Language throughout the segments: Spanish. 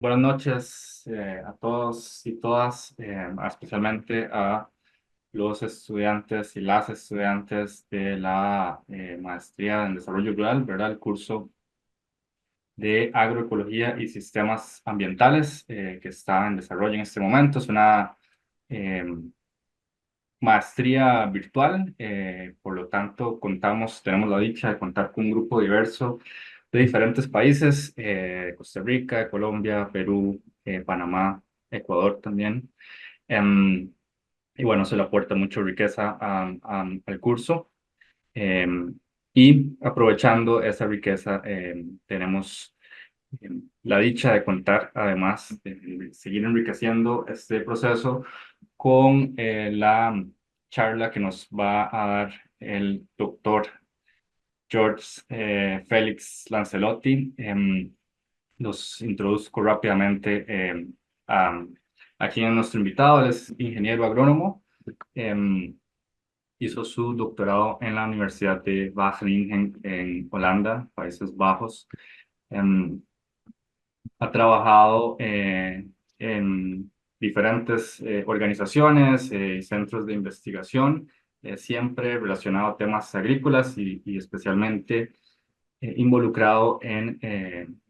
Buenas noches a todos y todas, especialmente a los estudiantes y las estudiantes de la maestría en desarrollo rural, ¿verdad? El curso de agroecología y sistemas ambientales que está en desarrollo en este momento. Es una eh, maestría virtual, por lo tanto tenemos la dicha de contar con un grupo diverso de diferentes países, Costa Rica, Colombia, Perú, Panamá, Ecuador también. Em, y bueno, se le aporta mucha riqueza al curso. Em, y aprovechando esa riqueza, tenemos la dicha de contar, además, de seguir enriqueciendo este proceso con la charla que nos va a dar el doctor George Félix Lancelotti. Los introduzco rápidamente a, aquí a nuestro invitado. Él es ingeniero agrónomo. em, Hizo su doctorado en la Universidad de Wageningen en Holanda, Países Bajos. Em, Ha trabajado en diferentes organizaciones y centros de investigación, siempre relacionado a temas agrícolas y especialmente involucrado en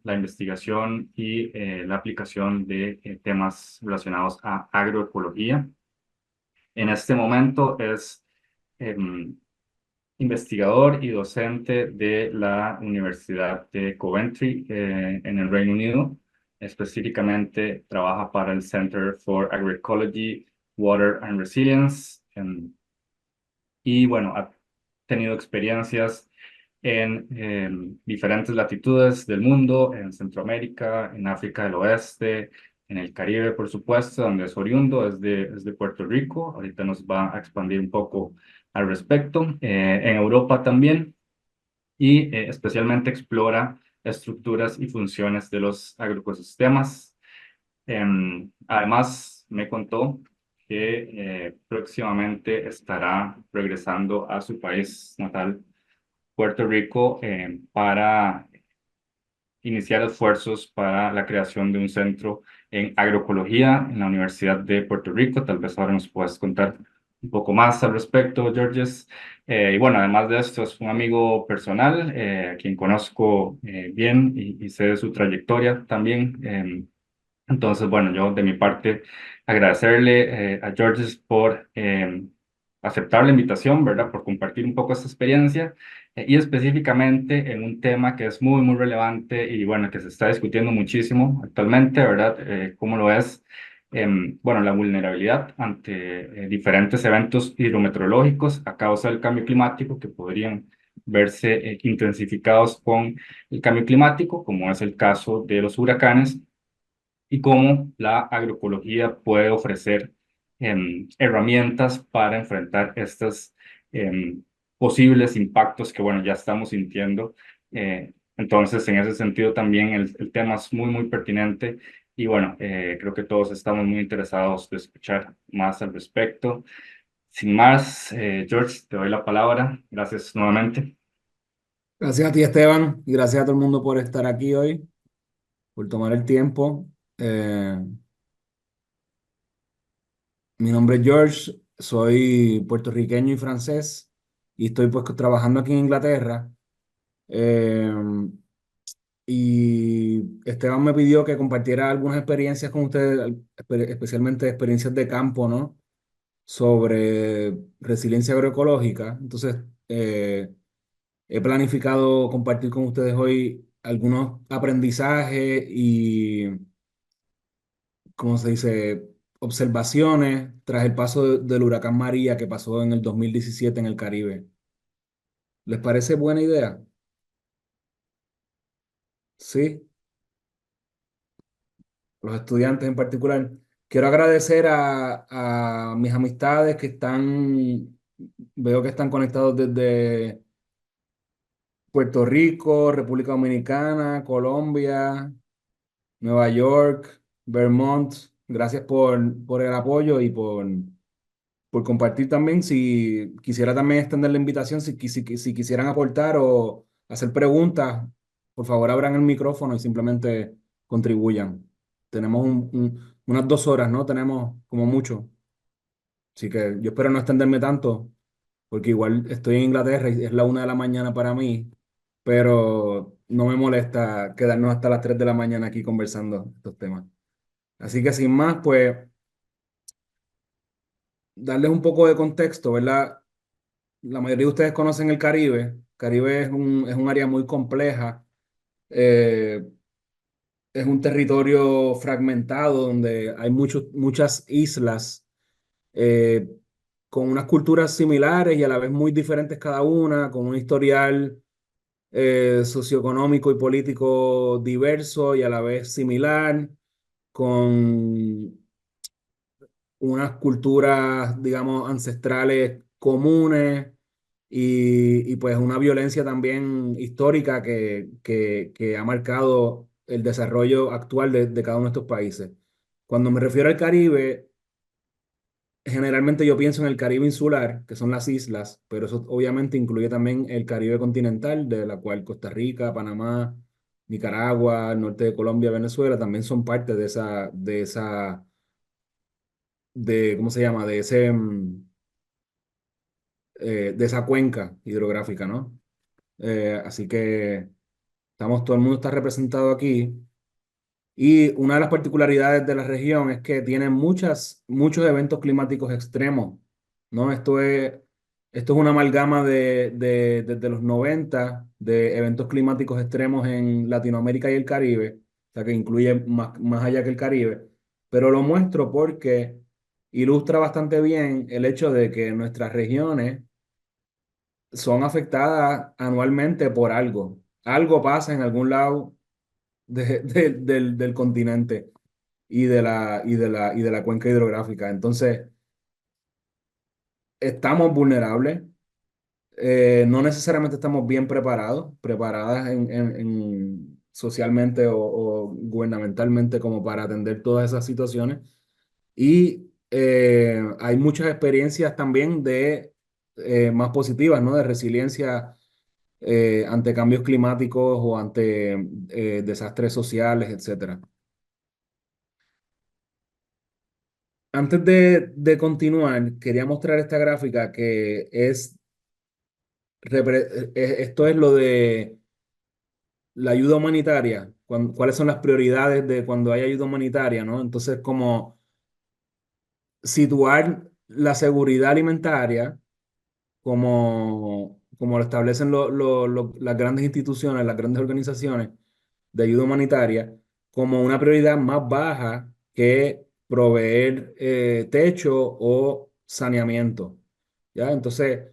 la investigación y la aplicación de temas relacionados a agroecología. En este momento es em, investigador y docente de la Universidad de Coventry en el Reino Unido. Específicamente trabaja para el Center for Agroecology, Water and Resilience. Y bueno, ha tenido experiencias en diferentes latitudes del mundo, en Centroamérica, en África del Oeste, en el Caribe, por supuesto, donde es oriundo, es de Puerto Rico. Ahorita nos va a expandir un poco al respecto. En Europa también, y especialmente explora estructuras y funciones de los agroecosistemas. Además, me contó que próximamente estará regresando a su país natal, Puerto Rico, para iniciar esfuerzos para la creación de un centro en agroecología en la Universidad de Puerto Rico. Tal vez ahora nos puedas contar un poco más al respecto, Georges. Y bueno, además de esto, es un amigo personal, a quien conozco bien y sé de su trayectoria también. Entonces, bueno, yo de mi parte agradecerle a Georges por aceptar la invitación, ¿verdad? Por compartir un poco esta experiencia y específicamente en un tema que es muy, muy relevante y bueno, que se está discutiendo muchísimo actualmente, ¿verdad? ¿Cómo lo es? Bueno, la vulnerabilidad ante diferentes eventos hidrometeorológicos a causa del cambio climático que podrían verse intensificados con el cambio climático, como es el caso de los huracanes y cómo la agroecología puede ofrecer herramientas para enfrentar estos posibles impactos que, bueno, ya estamos sintiendo. Entonces, en ese sentido también el tema es muy, muy pertinente y, bueno, creo que todos estamos muy interesados de escuchar más al respecto. Sin más, George, te doy la palabra. Gracias nuevamente. Gracias a ti, Esteban, y gracias a todo el mundo por estar aquí hoy, por tomar el tiempo. Eh, Mi nombre es George, soy puertorriqueño y francés, y estoy pues trabajando aquí en Inglaterra. Eh, y Esteban me pidió que compartiera algunas experiencias con ustedes, especialmente experiencias de campo, ¿no? Sobre resiliencia agroecológica. Entonces, he planificado compartir con ustedes hoy algunos aprendizajes y, ¿cómo se dice?, observaciones tras el paso del huracán María que pasó en el 2017 en el Caribe. ¿Les parece buena idea? Sí, los estudiantes en particular. Quiero agradecer a mis amistades que veo que están conectados desde Puerto Rico, República Dominicana, Colombia, Nueva York, Vermont. Gracias por el apoyo y por compartir también. Si quisiera también extender la invitación, si quisieran aportar o hacer preguntas, por favor abran el micrófono y simplemente contribuyan. tenemos unas 2 horas, ¿no? Tenemos como mucho. Así que yo espero no extenderme tanto, porque igual estoy en Inglaterra y es la 1 de la mañana para mí, pero no me molesta quedarnos hasta las 3 de la mañana aquí conversando estos temas. Así que sin más, pues darles un poco de contexto, ¿verdad? La mayoría de ustedes conocen el Caribe. Caribe es un área muy compleja. eh, es un territorio fragmentado donde hay muchas islas eh, con unas culturas similares y a la vez muy diferentes cada una, con un historial socioeconómico y político diverso y a la vez similar, con unas culturas, digamos, ancestrales comunes y pues una violencia también histórica que ha marcado el desarrollo actual de cada uno de estos países. Cuando me refiero al Caribe, generalmente yo pienso en el Caribe insular, que son las islas, pero eso obviamente incluye también el Caribe continental, de la cual Costa Rica, Panamá, Nicaragua, el norte de Colombia, Venezuela, también son parte ¿cómo se llama? De esa cuenca hidrográfica, ¿no? Así que todo el mundo está representado aquí. Y una de las particularidades de la región es que tiene muchos eventos climáticos extremos, ¿no? Esto es una amalgama desde los 90 de eventos climáticos extremos en Latinoamérica y el Caribe, o sea que incluye más allá que el Caribe, pero lo muestro porque ilustra bastante bien el hecho de que nuestras regiones son afectadas anualmente por algo. Algo pasa en algún lado del continente y de la cuenca hidrográfica. Entonces, estamos vulnerables, no necesariamente estamos bien preparadas socialmente o gubernamentalmente como para atender todas esas situaciones. Y hay muchas experiencias también más positivas, ¿no? De resiliencia ante cambios climáticos o ante desastres sociales, etcétera. Antes de continuar, quería mostrar esta gráfica que esto es lo de la ayuda humanitaria, cuáles son las prioridades de cuando hay ayuda humanitaria, ¿no? Entonces, como situar la seguridad alimentaria como lo establecen las grandes instituciones, las grandes organizaciones de ayuda humanitaria, como una prioridad más baja que proveer techo o saneamiento. ¿Ya? Entonces,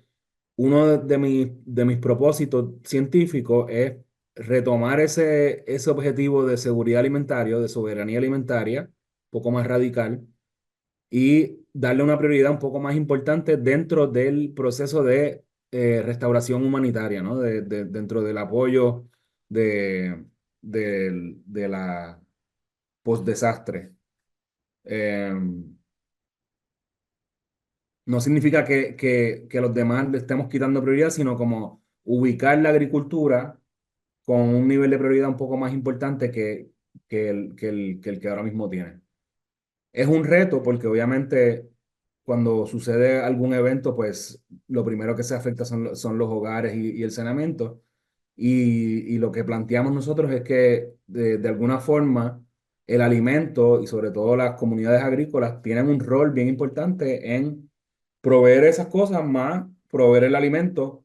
uno de mis propósitos científicos es retomar ese objetivo de seguridad alimentaria, de soberanía alimentaria, un poco más radical, y darle una prioridad un poco más importante dentro del proceso de restauración humanitaria, ¿no? Dentro del apoyo de, de la post-desastre. Eh, no significa que a los demás le estemos quitando prioridad, sino como ubicar la agricultura con un nivel de prioridad un poco más importante que el que ahora mismo tiene. Es un reto porque obviamente cuando sucede algún evento, pues lo primero que se afecta son los hogares y el saneamiento. Y lo que planteamos nosotros es que de alguna forma el alimento y sobre todo las comunidades agrícolas tienen un rol bien importante en proveer esas cosas más, proveer el alimento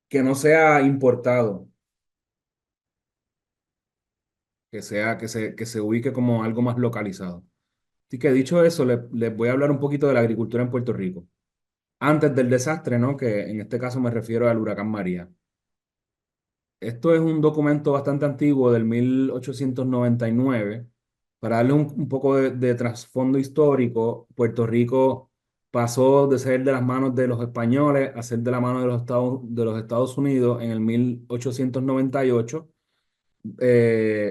que no sea importado, que se ubique como algo más localizado. Así que dicho eso, les voy a hablar un poquito de la agricultura en Puerto Rico. Antes del desastre, ¿no? Que en este caso me refiero al huracán María. Esto es un documento bastante antiguo del 1899. Para darle un poco de trasfondo histórico, Puerto Rico pasó de ser de las manos de los españoles a ser de la mano de los Estados Unidos en el 1898,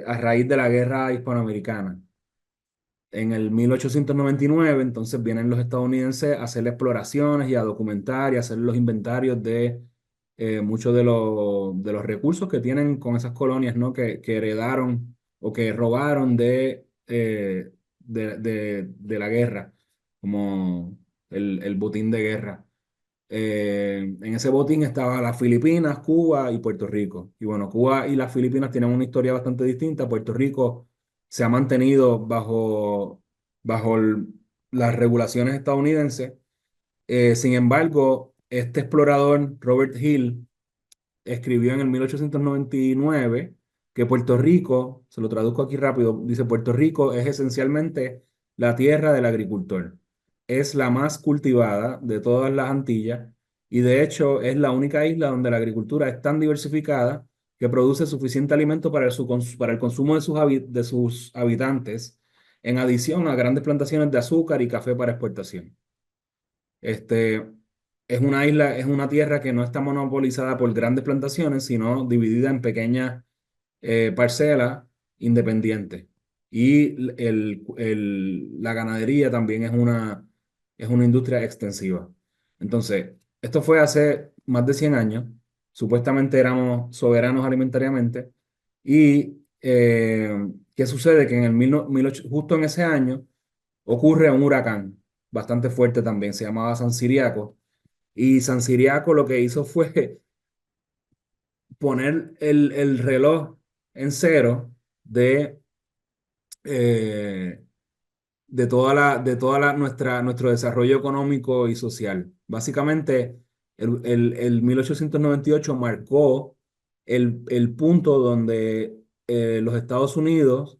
a raíz de la guerra hispanoamericana. En el 1899, entonces vienen los estadounidenses a hacer exploraciones y a documentar y a hacer los inventarios de muchos de los recursos que tienen con esas colonias, ¿no? Que heredaron o que robaron de de la guerra, como el botín de guerra. En ese botín estaba las Filipinas, Cuba y Puerto Rico. Y bueno, Cuba y las Filipinas tienen una historia bastante distinta. Puerto Rico se ha mantenido bajo las regulaciones estadounidenses. Sin embargo, este explorador, Robert Hill, escribió en el 1899 que Puerto Rico, se lo traduzco aquí rápido, dice: Puerto Rico es esencialmente la tierra del agricultor. Es la más cultivada de todas las Antillas y de hecho es la única isla donde la agricultura es tan diversificada que produce suficiente alimento para el consumo de sus habitantes, en adición a grandes plantaciones de azúcar y café para exportación. Este, es una isla, es una tierra que no está monopolizada por grandes plantaciones, sino dividida en pequeñas parcelas independientes. Y la ganadería también es una industria extensiva. Entonces, esto fue hace más de 100 años. Supuestamente éramos soberanos alimentariamente. Y ¿qué sucede? Que en el justo en ese año ocurre un huracán bastante fuerte también, se llamaba San Ciriaco. Y San Ciriaco lo que hizo fue poner el reloj en cero de, eh, nuestro desarrollo económico y social. Básicamente, el 1898 marcó el punto donde los Estados Unidos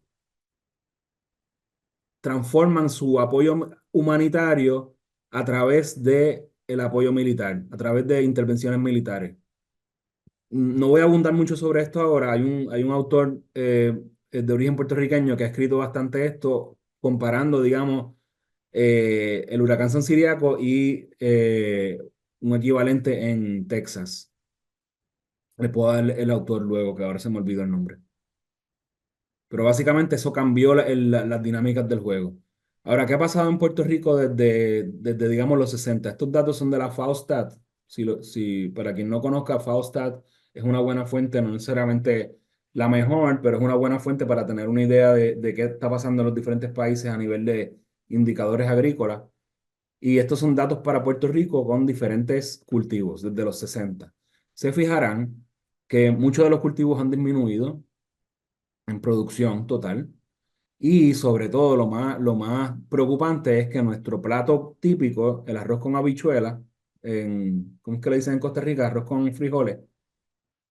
transforman su apoyo humanitario a través de el apoyo militar, a través de intervenciones militares. No voy a abundar mucho sobre esto ahora. Hay un autor de origen puertorriqueño que ha escrito bastante esto, comparando, digamos, el huracán San Siriaco y un equivalente en Texas. Le puedo dar el autor luego, que ahora se me olvidó el nombre. Pero básicamente eso cambió las dinámicas del juego. Ahora, ¿qué ha pasado en Puerto Rico desde digamos, los 60? Estos datos son de la FAOSTAT. Si para quien no conozca, FAOSTAT es una buena fuente, no necesariamente la mejor, pero es una buena fuente para tener una idea de qué está pasando en los diferentes países a nivel de indicadores agrícolas. Y estos son datos para Puerto Rico con diferentes cultivos desde los 60. Se fijarán que muchos de los cultivos han disminuido en producción total. Y sobre todo, lo más preocupante es que nuestro plato típico, el arroz con habichuela, ¿cómo es que le dicen en Costa Rica? Arroz con frijoles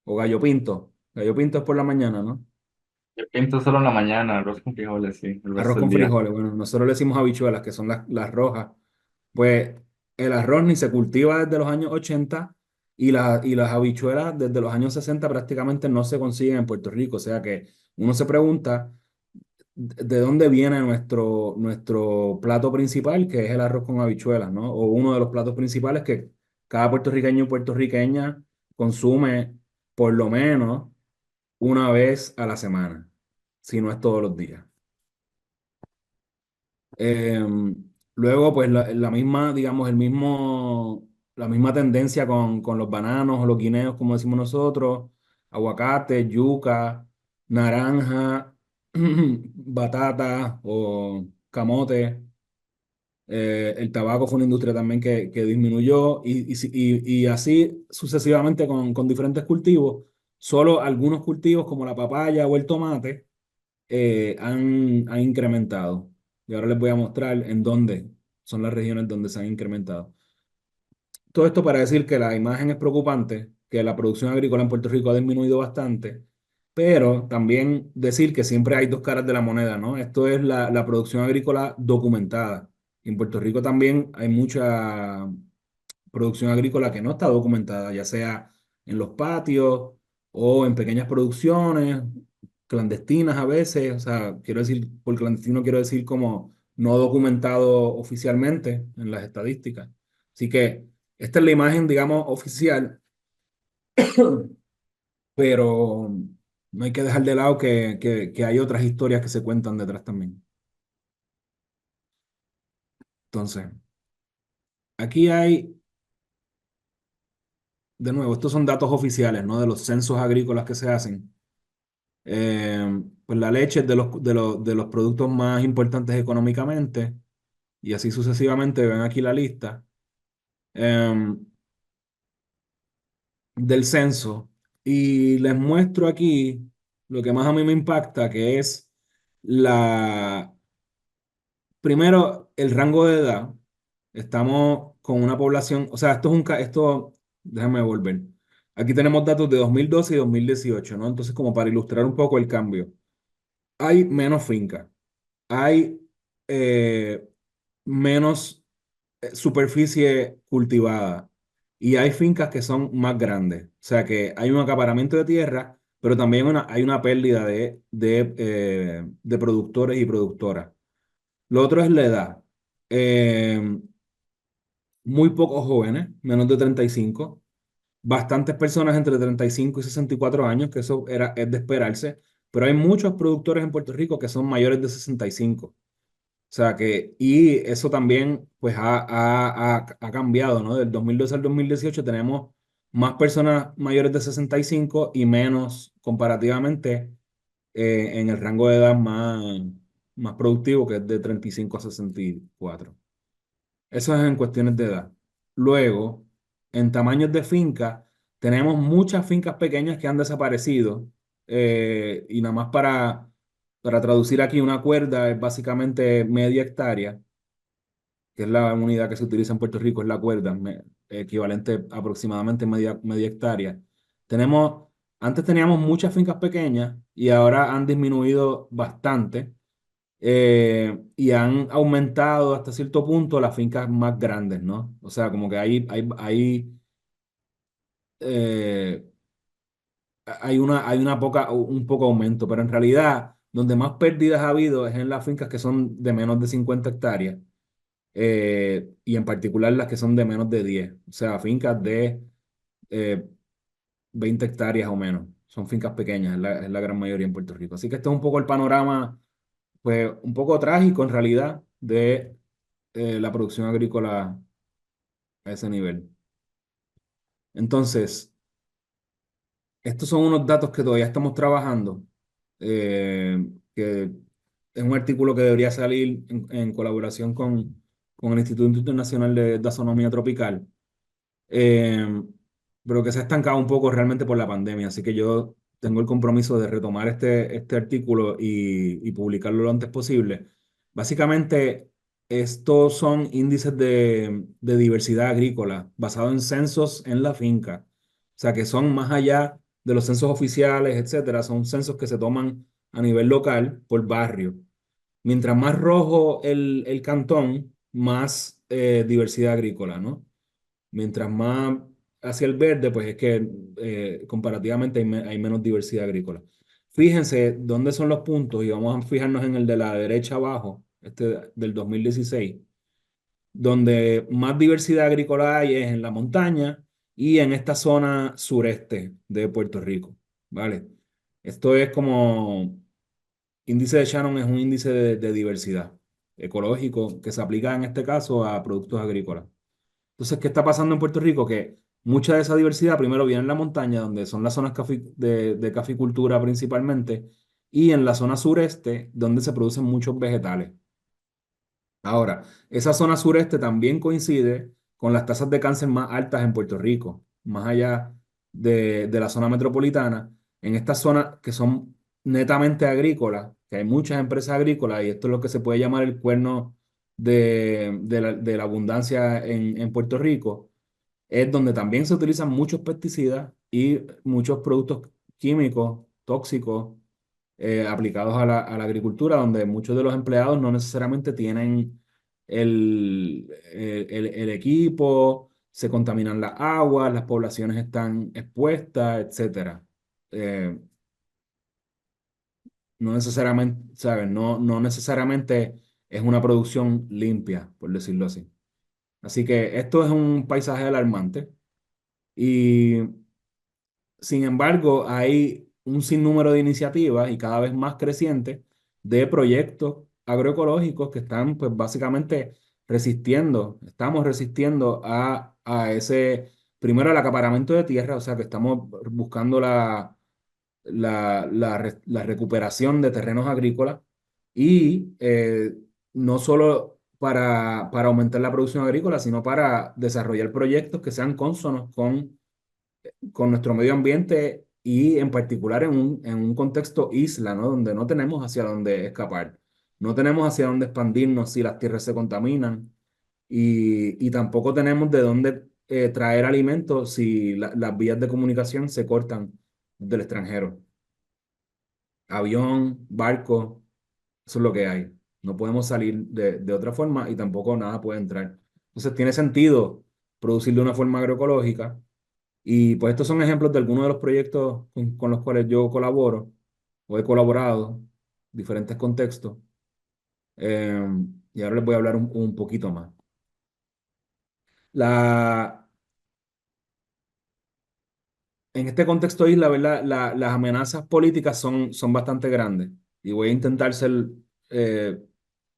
o gallo pinto. Gallo pinto es por la mañana, ¿no? Yo pinto solo en la mañana, arroz con frijoles, sí, el Arroz resto del con día. frijoles. Bueno, nosotros le decimos habichuelas, que son las rojas. Pues el arroz ni se cultiva desde los años 80 y las habichuelas desde los años 60 prácticamente no se consiguen en Puerto Rico. O sea que uno se pregunta de dónde viene nuestro plato principal, que es el arroz con habichuelas, ¿no? O uno de los platos principales que cada puertorriqueño y puertorriqueña consume por lo menos una vez a la semana, si no es todos los días. Luego, pues la misma, digamos, la misma tendencia con los bananos o los guineos, como decimos nosotros, aguacate, yuca, naranja, batata o camote. El tabaco fue una industria también que disminuyó y así sucesivamente con diferentes cultivos. Solo algunos cultivos como la papaya o el tomate han incrementado. Y ahora les voy a mostrar en dónde son las regiones donde se han incrementado. Todo esto para decir que la imagen es preocupante, que la producción agrícola en Puerto Rico ha disminuido bastante, pero también decir que siempre hay dos caras de la moneda, ¿no? Esto es la producción agrícola documentada. Y en Puerto Rico también hay mucha producción agrícola que no está documentada, ya sea en los patios o en pequeñas producciones, clandestinas a veces, o sea, quiero decir, por clandestino quiero decir como no documentado oficialmente en las estadísticas. Así que esta es la imagen, digamos, oficial, pero no hay que dejar de lado que hay otras historias que se cuentan detrás también. Entonces, aquí hay, de nuevo, estos son datos oficiales, ¿no? De los censos agrícolas que se hacen. pues la leche es de los productos más importantes económicamente, y así sucesivamente, ven aquí la lista em, del censo, y les muestro aquí lo que más a mí me impacta, que es la, primero, el rango de edad. Estamos con una población, o sea, déjame volver. Aquí tenemos datos de 2012 y 2018, ¿no? Entonces, como para ilustrar un poco el cambio, hay menos fincas, hay eh, menos superficie cultivada y hay fincas que son más grandes. O sea, que hay un acaparamiento de tierra, pero también hay una pérdida de productores y productoras. Lo otro es la edad. Eh, Muy pocos jóvenes, menos de 35, bastantes personas entre 35 y 64 años, que es de esperarse, pero hay muchos productores en Puerto Rico que son mayores de 65. O sea y eso también pues ha cambiado, ¿no? Del 2012 al 2018 tenemos más personas mayores de 65 y menos comparativamente en el rango de edad más productivo, que es de 35 a 64. Eso es en cuestiones de edad. Luego, en tamaños de finca, tenemos muchas fincas pequeñas que han desaparecido. Y nada más para traducir aquí, una cuerda es básicamente media hectárea, que es la unidad que se utiliza en Puerto Rico, es la cuerda, equivalente aproximadamente media hectárea. Tenemos, Antes teníamos muchas fincas pequeñas y ahora han disminuido bastante, y han aumentado hasta cierto punto las fincas más grandes, ¿no? O sea, como que eh, un poco aumento, pero en realidad donde más pérdidas ha habido es en las fincas que son de menos de 50 hectáreas, y en particular las que son de menos de 10, o sea, fincas de eh, 20 hectáreas o menos. Son fincas pequeñas, es la gran mayoría en Puerto Rico. Así que este es un poco el panorama, pues un poco trágico en realidad de la producción agrícola a ese nivel. Entonces, estos son unos datos que todavía estamos trabajando, que es un artículo que debería salir en colaboración con el Instituto Internacional de Taxonomía Tropical, eh, pero que se ha estancado un poco realmente por la pandemia. Así que yo tengo el compromiso de retomar este artículo y publicarlo lo antes posible. Básicamente, estos son índices de diversidad agrícola basados en censos en la finca. O sea, que son más allá de los censos oficiales, etcétera. Son censos que se toman a nivel local por barrio. Mientras más rojo el cantón, más diversidad agrícola, ¿no? Mientras más hacia el verde, pues es que comparativamente hay menos diversidad agrícola. Fíjense dónde son los puntos y vamos a fijarnos en el de la derecha abajo, este del 2016, donde más diversidad agrícola hay es en la montaña y en esta zona sureste de Puerto Rico, ¿vale? Esto es como índice de Shannon, es un índice de diversidad ecológico que se aplica en este caso a productos agrícolas. Entonces, ¿qué está pasando en Puerto Rico? Que mucha de esa diversidad primero viene en la montaña, donde son las zonas de caficultura principalmente, y en la zona sureste, donde se producen muchos vegetales. Ahora, esa zona sureste también coincide con las tasas de cáncer más altas en Puerto Rico, más allá de la zona metropolitana. En estas zonas que son netamente agrícolas, que hay muchas empresas agrícolas, y esto es lo que se puede llamar el cuerno de la abundancia en Puerto Rico, es donde también se utilizan muchos pesticidas y muchos productos químicos tóxicos, aplicados a la agricultura, donde muchos de los empleados no necesariamente tienen el equipo, se contaminan las aguas, las poblaciones están expuestas, etcétera. Eh, no necesariamente, ¿sabes? No necesariamente es una producción limpia, por decirlo así. Así que esto es un paisaje alarmante. Y sin embargo, hay un sinnúmero de iniciativas y cada vez más crecientes de proyectos agroecológicos que están pues básicamente estamos resistiendo a ese, primero el acaparamiento de tierra, o sea que estamos buscando la recuperación de terrenos agrícolas y no solo para aumentar la producción agrícola, sino para desarrollar proyectos que sean cónsonos con nuestro medio ambiente y en particular en un contexto isla, ¿no? Donde no tenemos hacia dónde escapar, no tenemos hacia dónde expandirnos si las tierras se contaminan y tampoco tenemos de dónde traer alimentos si las vías de comunicación se cortan del extranjero. Avión, barco, eso es lo que hay. No podemos salir de otra forma y tampoco nada puede entrar. Entonces tiene sentido producir de una forma agroecológica y pues estos son ejemplos de algunos de los proyectos con los cuales yo colaboro o he colaborado, diferentes contextos. Eh, y ahora les voy a hablar un poquito más. La, en este contexto isla, ¿verdad? Las amenazas políticas son bastante grandes y voy a intentar eh,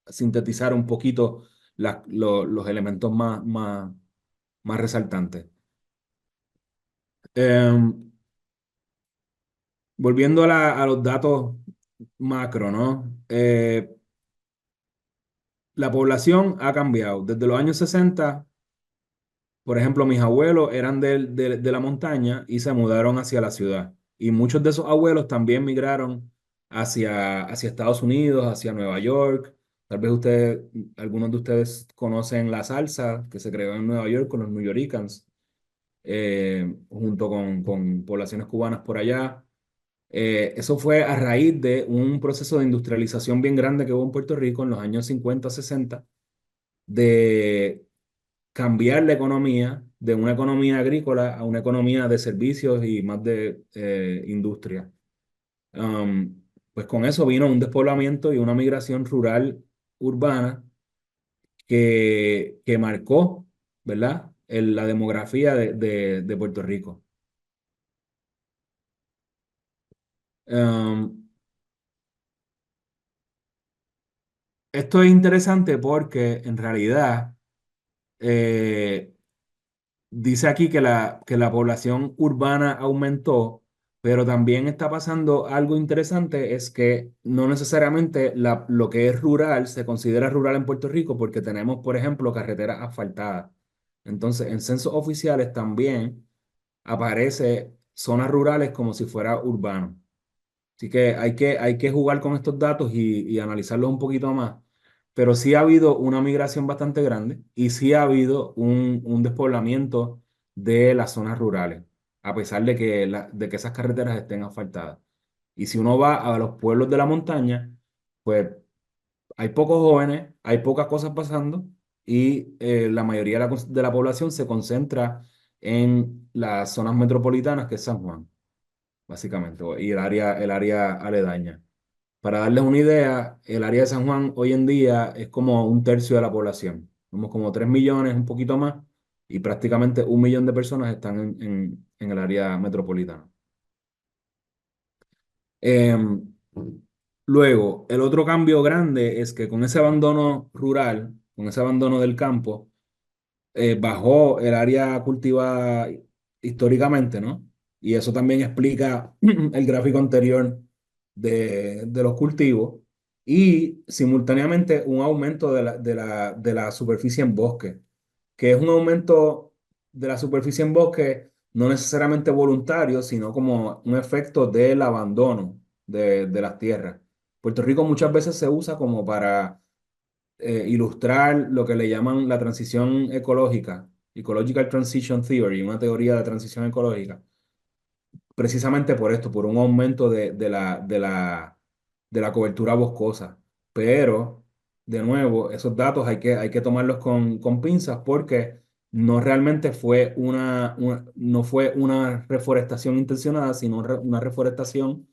sintetizar un poquito los elementos más resaltantes. Eh, volviendo a los datos macro, ¿no? La población ha cambiado. Desde los años 60, por ejemplo, mis abuelos eran de la montaña y se mudaron hacia la ciudad. Y muchos de esos abuelos también migraron hacia Estados Unidos, hacia Nueva York. Tal vez algunos de ustedes conocen la salsa que se creó en Nueva York con los New Yorkers, junto con poblaciones cubanas por allá. Eso fue a raíz de un proceso de industrialización bien grande que hubo en Puerto Rico en los años 50, 60, de cambiar la economía de una economía agrícola a una economía de servicios y más de industria. Um, pues con eso vino un despoblamiento y una migración rural urbana que marcó, ¿verdad? La demografía de Puerto Rico. Um, esto es interesante porque en realidad eh, dice aquí que la población urbana aumentó, pero también está pasando algo interesante, es que no necesariamente lo que es rural se considera rural en Puerto Rico porque tenemos, por ejemplo, carreteras asfaltadas. Entonces, en censos oficiales también aparece zonas rurales como si fuera urbano. Así que hay que jugar con estos datos y analizarlos un poquito más. Pero sí ha habido una migración bastante grande y sí ha habido un despoblamiento de las zonas rurales, a pesar de que esas carreteras estén asfaltadas. Y si uno va a los pueblos de la montaña, pues hay pocos jóvenes, hay pocas cosas pasando y la mayoría de la población se concentra en las zonas metropolitanas, que es San Juan básicamente, y el área aledaña. Para darles una idea, el área de San Juan hoy en día es como un tercio de la población. Somos como 3 millones, un poquito más, y prácticamente 1 millón de personas están en el área metropolitana. Em, Luego, el otro cambio grande es que con ese abandono rural, con ese abandono del campo, bajó el área cultivada históricamente, ¿no? Y eso también explica el gráfico anterior de los cultivos y simultáneamente un aumento de la superficie en bosque, que es un aumento de la superficie en bosque no necesariamente voluntario, sino como un efecto del abandono de las tierras. Puerto Rico muchas veces se usa como para ilustrar lo que le llaman la transición ecológica, Ecological Transition Theory, una teoría de transición ecológica, precisamente por esto, por un aumento de la cobertura boscosa. Pero, de nuevo, esos datos hay que tomarlos con pinzas porque no realmente no fue una reforestación intencionada, sino una reforestación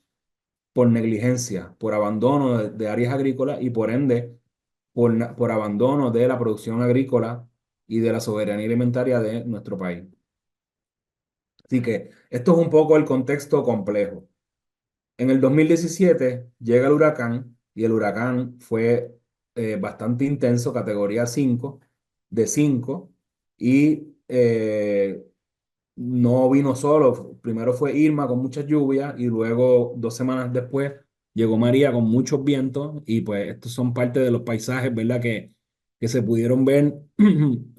por negligencia, por abandono de áreas agrícolas y por ende por abandono de la producción agrícola y de la soberanía alimentaria de nuestro país. Así que esto es un poco el contexto complejo. En el 2017 llega el huracán y el huracán fue bastante intenso, categoría 5 de 5 y no vino solo. Primero fue Irma con muchas lluvias y luego 2 semanas después llegó María con muchos vientos y pues estos son parte de los paisajes, ¿verdad? Que se pudieron ver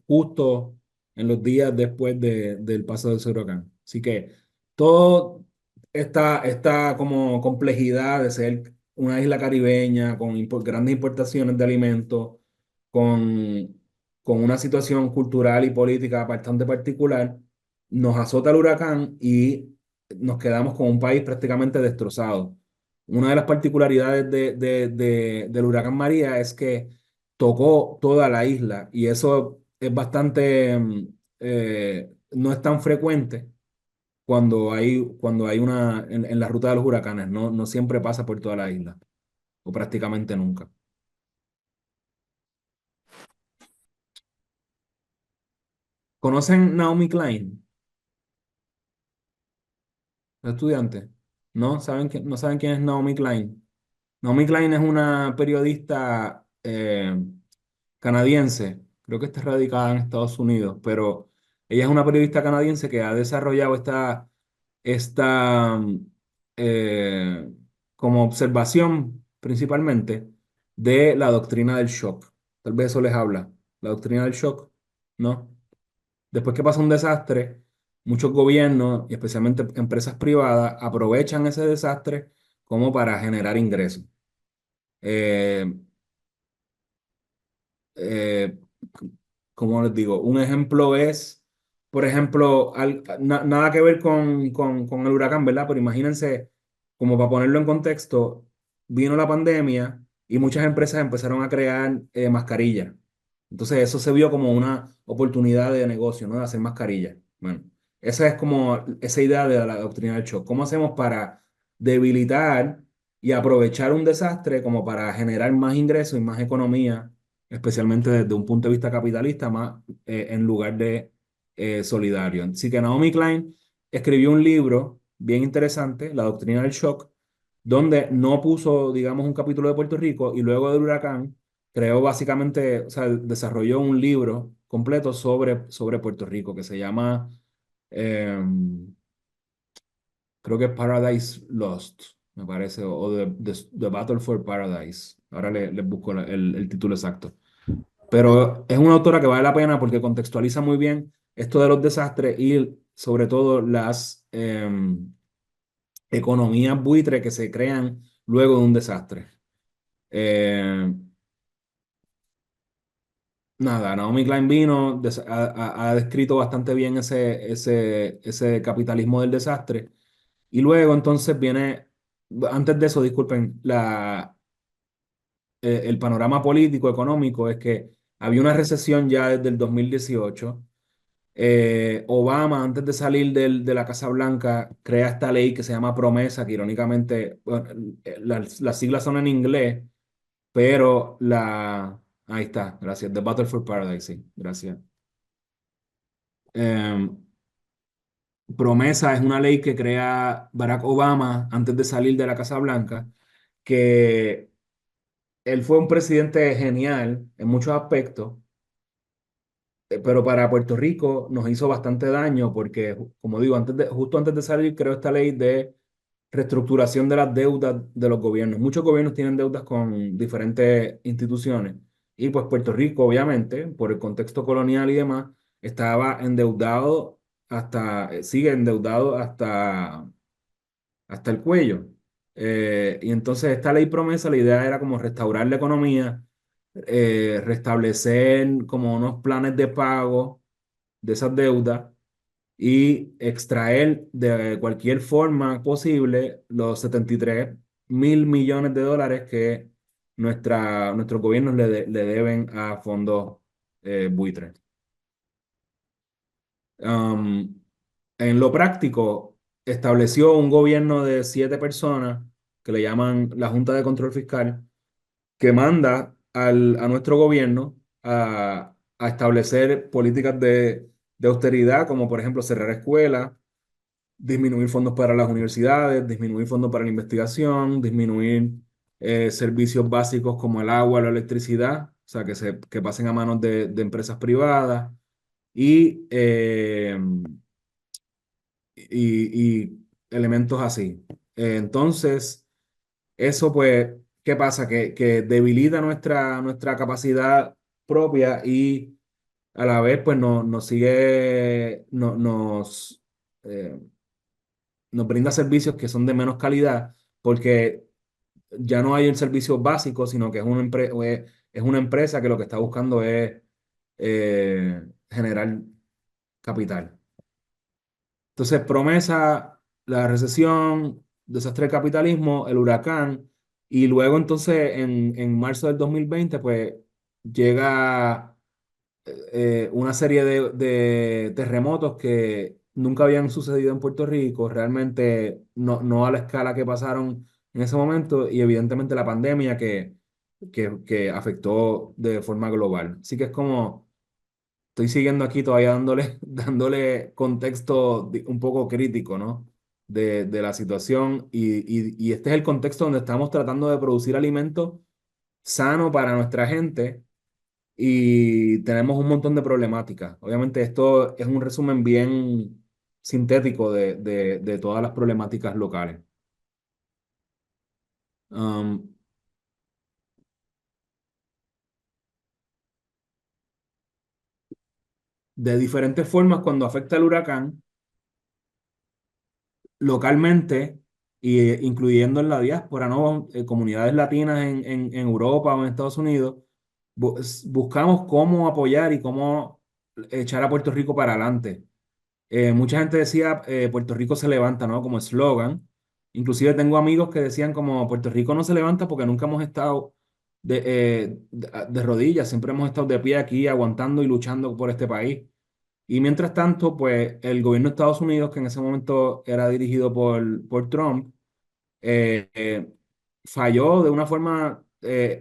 justo en los días después del paso de ese huracán. Así que todo esta como complejidad de ser una isla caribeña con grandes importaciones de alimentos, con, con una situación cultural y política bastante particular, nos azota el huracán y nos quedamos con un país prácticamente destrozado. Una de las particularidades del huracán María es que tocó toda la isla y eso es bastante, no es tan frecuente cuando hay en la ruta de los huracanes, no, no siempre pasa por toda la isla o prácticamente nunca. ¿Conocen Naomi Klein, estudiante? ¿No? ¿No saben quién es Naomi Klein? Naomi Klein es una periodista canadiense, creo que está radicada en Estados Unidos, pero ella es una periodista canadiense que ha desarrollado esta eh, como observación principalmente de la doctrina del shock. Tal vez eso les habla. La doctrina del shock, ¿no? Después que pasa un desastre, muchos gobiernos y especialmente empresas privadas aprovechan ese desastre como para generar ingresos. Eh, eh, ¿Cómo les digo? Un ejemplo es, por ejemplo, nada que ver con el huracán, ¿verdad? Pero imagínense, como para ponerlo en contexto, vino la pandemia y muchas empresas empezaron a crear mascarillas. Entonces eso se vio como una oportunidad de negocio, ¿no? De hacer mascarillas. Bueno, esa es como esa idea de la doctrina del shock. ¿Cómo hacemos para debilitar y aprovechar un desastre como para generar más ingresos y más economía, especialmente desde un punto de vista capitalista, más en lugar de solidario? Así que Naomi Klein escribió un libro bien interesante, La doctrina del shock, donde no puso, digamos, un capítulo de Puerto Rico y luego del huracán creó básicamente, o sea, desarrolló un libro completo sobre Puerto Rico que se llama, eh, creo que Paradise Lost, me parece, o The Battle for Paradise. Ahora les busco el título exacto. Pero es una autora que vale la pena porque contextualiza muy bien esto de los desastres y sobre todo las economías buitre que se crean luego de un desastre. Eh, Nada, Naomi Klein vino, ha descrito bastante bien ese capitalismo del desastre. Y luego entonces viene, antes de eso, disculpen, el panorama político, económico, es que había una recesión ya desde el 2018. Obama, antes de salir de la Casa Blanca, crea esta ley que se llama Promesa, que irónicamente, bueno, las siglas son en inglés, pero ahí está, gracias. The Battle for Paradise, sí, gracias. Eh, Promesa es una ley que crea Barack Obama antes de salir de la Casa Blanca, que él fue un presidente genial en muchos aspectos, pero para Puerto Rico nos hizo bastante daño porque, como digo, justo antes de salir, creó esta ley de reestructuración de las deudas de los gobiernos. Muchos gobiernos tienen deudas con diferentes instituciones y pues Puerto Rico, obviamente, por el contexto colonial y demás, estaba endeudado sigue endeudado hasta el cuello. Y entonces esta ley promesa, la idea era como restaurar la economía, restablecer como unos planes de pago de esas deudas y extraer de cualquier forma posible los 73.000 millones de dólares que nuestros gobiernos le deben a fondos buitres. Um, en lo práctico, estableció un gobierno de 7 personas que le llaman la Junta de Control Fiscal, que manda a nuestro gobierno a establecer políticas de austeridad, como por ejemplo cerrar escuelas, disminuir fondos para las universidades, disminuir fondos para la investigación, disminuir servicios básicos como el agua, la electricidad, o sea, que pasen a manos de empresas privadas y y elementos así. Entonces, eso pues, ¿qué pasa? Que debilita nuestra capacidad propia y a la vez pues nos sigue, eh, nos brinda servicios que son de menos calidad porque ya no hay el servicio básico, sino que es una empresa que lo que está buscando es generar capital. Entonces, promesa, la recesión, desastre del capitalismo, el huracán, y luego entonces en marzo del 2020 pues llega una serie de terremotos que nunca habían sucedido en Puerto Rico, realmente no a la escala que pasaron en ese momento, y evidentemente la pandemia que afectó de forma global. Así que es como estoy siguiendo aquí todavía dándole contexto un poco crítico, ¿no? De la situación y este es el contexto donde estamos tratando de producir alimento sano para nuestra gente y tenemos un montón de problemáticas. Obviamente esto es un resumen bien sintético de todas las problemáticas locales. Um, de diferentes formas, cuando afecta el huracán, localmente, incluyendo en la diáspora, ¿no? Comunidades latinas en Europa o en Estados Unidos, buscamos cómo apoyar y cómo echar a Puerto Rico para adelante. Mucha gente decía, Puerto Rico se levanta, ¿no? Como eslogan. Inclusive tengo amigos que decían como Puerto Rico no se levanta porque nunca hemos estado de rodillas, siempre hemos estado de pie aquí aguantando y luchando por este país. Y mientras tanto, pues el gobierno de Estados Unidos, que en ese momento era dirigido por Trump, eh, eh, falló de una forma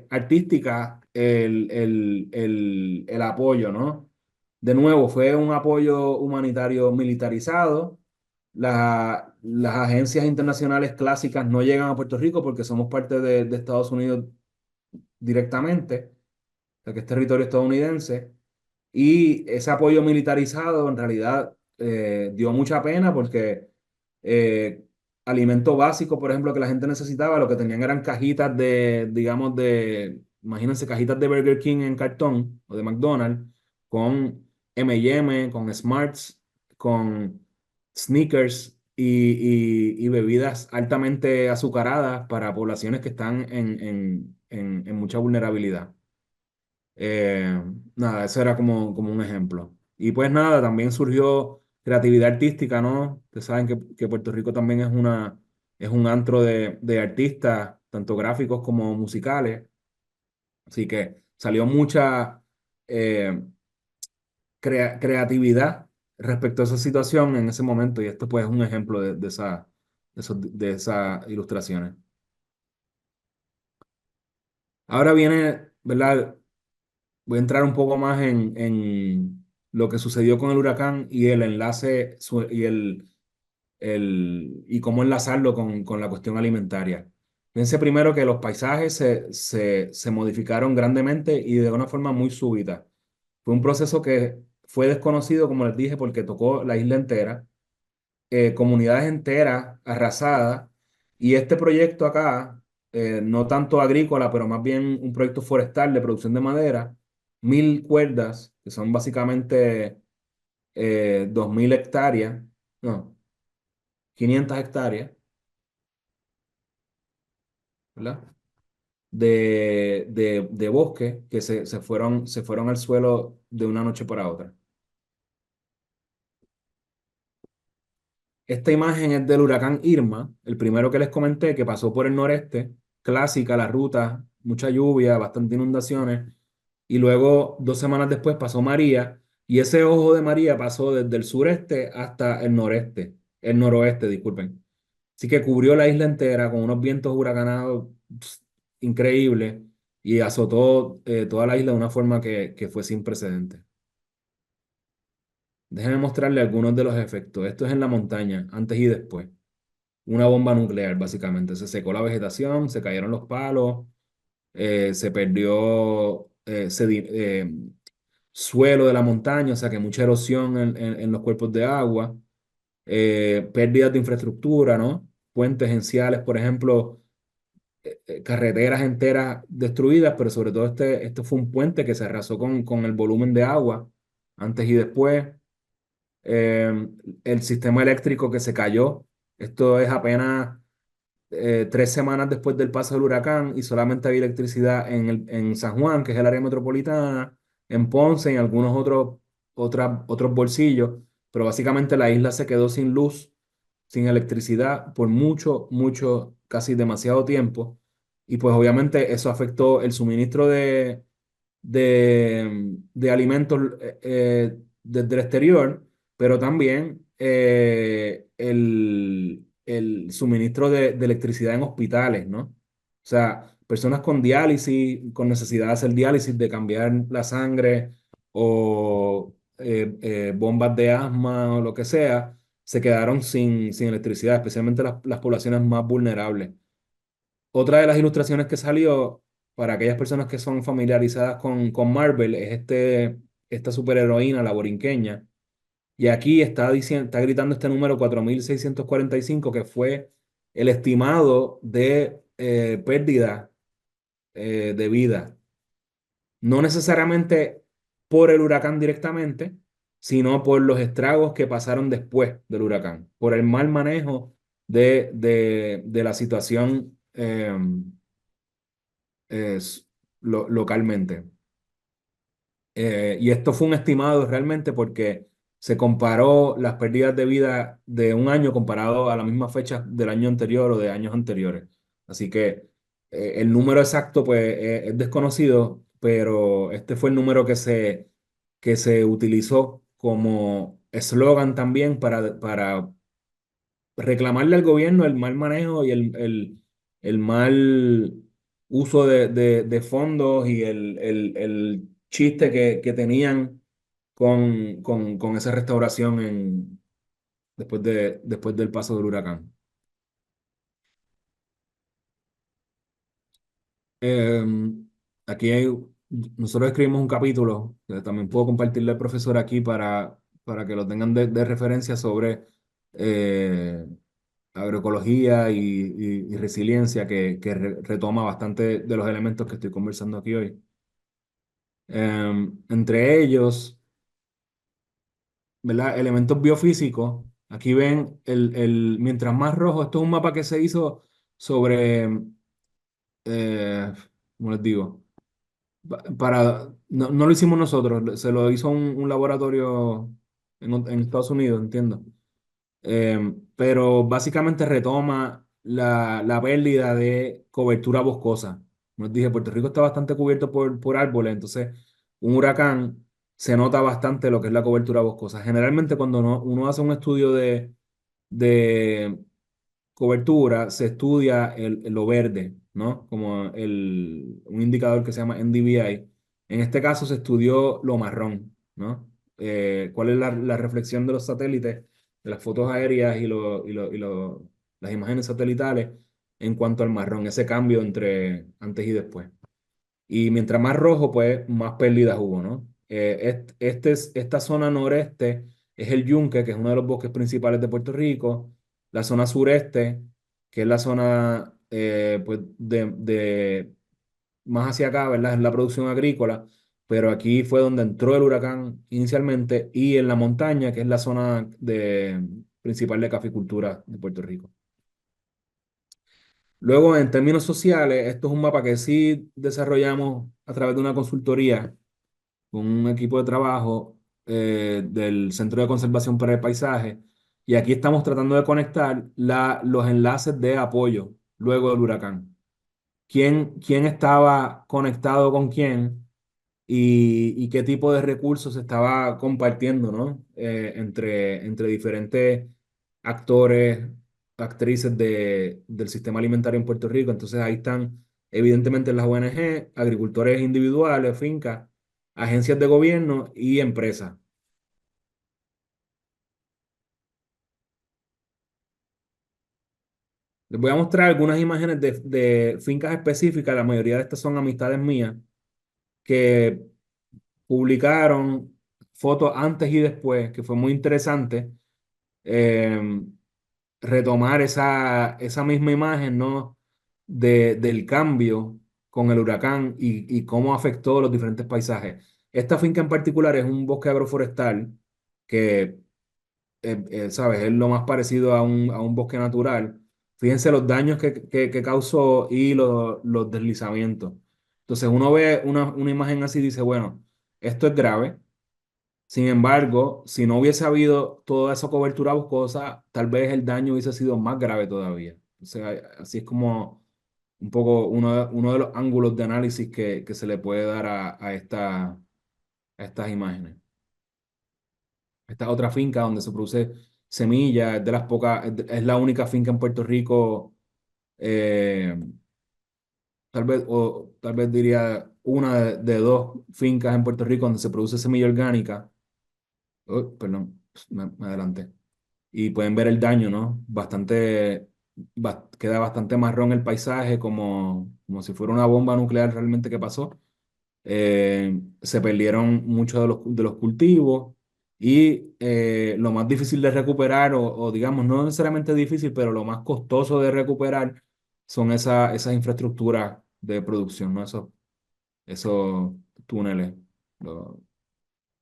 artística el apoyo, ¿no? De nuevo, fue un apoyo humanitario militarizado. Las agencias internacionales clásicas no llegan a Puerto Rico porque somos parte de Estados Unidos directamente, o sea que es territorio estadounidense. Y ese apoyo militarizado en realidad dio mucha pena porque eh, alimento básico, por ejemplo, que la gente necesitaba, lo que tenían eran cajitas digamos, imagínense, cajitas de Burger King en cartón o de McDonald's con M&M, con Smarts, con Snickers y bebidas altamente azucaradas para poblaciones que están en mucha vulnerabilidad. Eh, nada, eso era como un ejemplo. Y pues nada, también surgió creatividad artística, ¿no? Ustedes saben que Puerto Rico también es un antro de artistas, tanto gráficos como musicales. Así que salió mucha eh, creatividad respecto a esa situación en ese momento. Y esto pues es un ejemplo de esas ilustraciones. Ahora viene, ¿verdad? Voy a entrar un poco más en lo que sucedió con el huracán y el enlace y cómo enlazarlo con la cuestión alimentaria. Fíjense primero que los paisajes se modificaron grandemente y de una forma muy súbita. Fue un proceso que fue desconocido, como les dije, porque tocó la isla entera, comunidades enteras arrasadas. Y este proyecto acá, no tanto agrícola, pero más bien un proyecto forestal de producción de madera, 1.000 cuerdas, que son básicamente 2.000 hectáreas, no, 500 hectáreas, ¿verdad? De bosque que se fueron al suelo de una noche para otra. Esta imagen es del huracán Irma, el primero que les comenté, que pasó por el noreste, clásica la ruta, mucha lluvia, bastante inundaciones, y luego 2 semanas después pasó María, y ese ojo de María pasó desde el sureste hasta el noroeste, disculpen. Así que cubrió la isla entera con unos vientos huracanados increíbles y azotó toda la isla de una forma que fue sin precedentes. Déjenme mostrarle algunos de los efectos. Esto es en la montaña, antes y después. Una bomba nuclear, básicamente. Se secó la vegetación, se cayeron los palos, se perdió suelo de la montaña, o sea que mucha erosión en los cuerpos de agua. pérdidas de infraestructura, ¿no? Puentes enciales, por ejemplo, carreteras enteras destruidas, pero sobre todo este fue un puente que se arrasó con el volumen de agua antes y después. Eh, el sistema eléctrico que se cayó, esto es apenas 3 semanas después del paso del huracán y solamente había electricidad en San Juan, que es el área metropolitana, en Ponce, en algunos otros bolsillos, pero básicamente la isla se quedó sin luz, sin electricidad por mucho, mucho, casi demasiado tiempo. Y pues obviamente eso afectó el suministro de alimentos desde el exterior, pero también el suministro de electricidad en hospitales, ¿no? O sea, personas con diálisis, con necesidad de hacer diálisis, de cambiar la sangre o bombas de asma o lo que sea, se quedaron sin electricidad, especialmente las poblaciones más vulnerables. Otra de las ilustraciones que salió para aquellas personas que son familiarizadas con Marvel es esta superheroína, la borinqueña. Y aquí está gritando este número 4645 que fue el estimado de pérdida de vida. No necesariamente por el huracán directamente, sino por los estragos que pasaron después del huracán, por el mal manejo de la situación. Es, localmente. Y esto fue un estimado realmente porque se comparó las pérdidas de vida de un año comparado a la misma fecha del año anterior o de años anteriores. Así que el número exacto pues es desconocido, pero este fue el número que se utilizó como eslogan también para reclamarle al gobierno el mal manejo y el mal uso de fondos y el chiste que tenían con esa restauración después del paso del huracán. Eh, nosotros escribimos un capítulo, que también puedo compartirle al profesor aquí para que lo tengan de referencia sobre eh, agroecología y resiliencia que retoma bastante de los elementos que estoy conversando aquí hoy. Entre ellos, ¿verdad? Elementos biofísicos. Aquí ven mientras más rojo, esto es un mapa que se hizo sobre, ¿cómo les digo? No lo hicimos nosotros, se lo hizo un laboratorio en Estados Unidos, entiendo. Pero básicamente retoma la pérdida de cobertura boscosa. Como les dije, Puerto Rico está bastante cubierto por árboles, entonces un huracán se nota bastante lo que es la cobertura boscosa. Generalmente cuando uno hace un estudio de cobertura, se estudia lo verde, ¿no? Como un indicador que se llama NDVI. En este caso se estudió lo marrón, ¿no? ¿Cuál es la reflexión de los satélites, de las fotos aéreas las imágenes satelitales en cuanto al marrón, ese cambio entre antes y después? Y mientras más rojo, pues más pérdidas hubo, ¿no? Esta zona noreste es el Yunque, que es uno de los bosques principales de Puerto Rico. La zona sureste, que es la zona pues más hacia acá, ¿verdad? Es la producción agrícola, pero aquí fue donde entró el huracán inicialmente y en la montaña, que es la zona principal de caficultura de Puerto Rico. Luego, en términos sociales, esto es un mapa que sí desarrollamos a través de una consultoría con un equipo de trabajo del Centro de Conservación para el Paisaje. Y aquí estamos tratando de conectar los enlaces de apoyo luego del huracán. ¿Quién estaba conectado con quién? Y qué tipo de recursos se estaba compartiendo, ¿no? Entre diferentes actores, actrices del sistema alimentario en Puerto Rico. Entonces ahí están evidentemente las ONG, agricultores individuales, fincas, agencias de gobierno y empresas. Les voy a mostrar algunas imágenes de fincas específicas, la mayoría de estas son amistades mías, que publicaron fotos antes y después, que fue muy interesante eh, retomar esa misma imagen, ¿no? Del cambio con el huracán y cómo afectó los diferentes paisajes. Esta finca en particular es un bosque agroforestal que, ¿sabes? Es lo más parecido a un bosque natural. Fíjense los daños que causó y los deslizamientos. Entonces uno ve una imagen así y dice, bueno, esto es grave. Sin embargo, si no hubiese habido toda esa cobertura boscosa, tal vez el daño hubiese sido más grave todavía. O sea, así es como un poco uno de los ángulos de análisis que se le puede dar a estas imágenes. Esta es otra finca donde se produce semilla, es de las pocas, es la única finca en Puerto Rico, eh, tal vez diría una de dos fincas en Puerto Rico donde se produce semilla orgánica. Oh, perdón, me adelanté. Y pueden ver el daño, ¿no? Queda bastante marrón el paisaje, como si fuera una bomba nuclear realmente que pasó. Se perdieron muchos de los cultivos y lo más difícil de recuperar, o digamos, no necesariamente difícil, pero lo más costoso de recuperar son esas infraestructuras de producción, ¿no? Esos túneles, los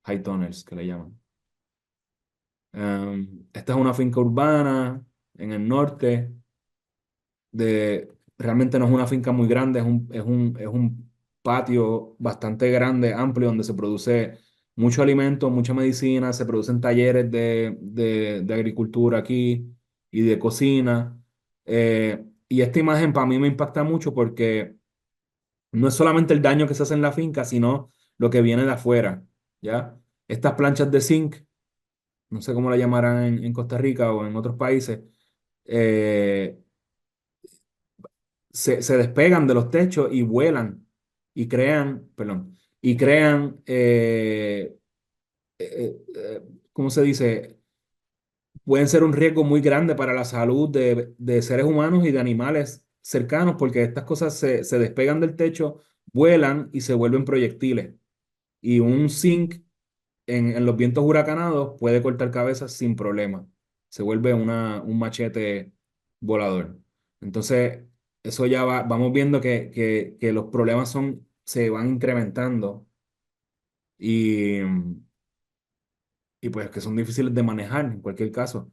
high tunnels que le llaman. Esta es una finca urbana en el norte. Realmente no es una finca muy grande, es un patio bastante grande, amplio, donde se produce mucho alimento, mucha medicina, se producen talleres de agricultura aquí y de cocina. Y esta imagen para mí me impacta mucho porque no es solamente el daño que se hace en la finca, sino lo que viene de afuera, ¿ya? Estas planchas de zinc, no sé cómo la llamarán en Costa Rica o en otros países, eh, se despegan de los techos y vuelan y crean, perdón, y crean, ¿cómo se dice? Pueden ser un riesgo muy grande para la salud de seres humanos y de animales cercanos porque estas cosas se despegan del techo, vuelan y se vuelven proyectiles. Y un zinc en los vientos huracanados puede cortar cabezas sin problema. Se vuelve un machete volador. Entonces, eso ya vamos viendo que los problemas se van incrementando y, y pues que son difíciles de manejar en cualquier caso.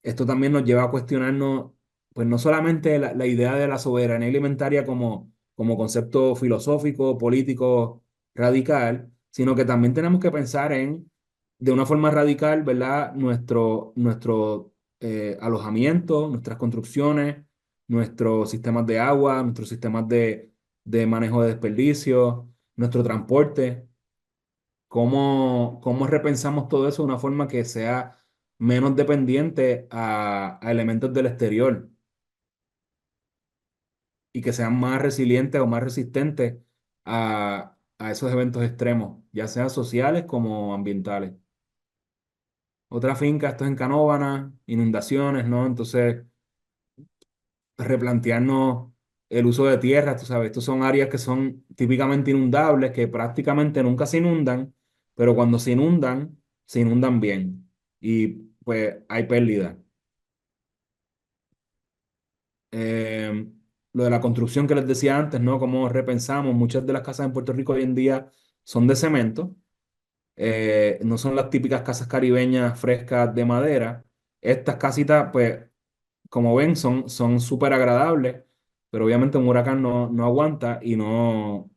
Esto también nos lleva a cuestionarnos, pues no solamente la idea de la soberanía alimentaria como concepto filosófico, político, radical, sino que también tenemos que pensar de una forma radical, ¿verdad? Nuestro alojamiento, nuestras construcciones, nuestros sistemas de agua, nuestros sistemas de manejo de desperdicios, nuestro transporte. ¿Cómo repensamos todo eso de una forma que sea menos dependiente a elementos del exterior y que sean más resilientes o más resistentes a esos eventos extremos, ya sean sociales como ambientales? Otra finca, esto es en Canóvana, inundaciones, ¿no? Entonces, replantearnos el uso de tierra, tú sabes, estos son áreas que son típicamente inundables, que prácticamente nunca se inundan, pero cuando se inundan bien y pues hay pérdida. Eh, lo de la construcción que les decía antes, ¿no? Como repensamos, muchas de las casas en Puerto Rico hoy en día son de cemento, no son las típicas casas caribeñas frescas de madera. Estas casitas, pues como ven, son súper agradables, pero obviamente un huracán no aguanta y no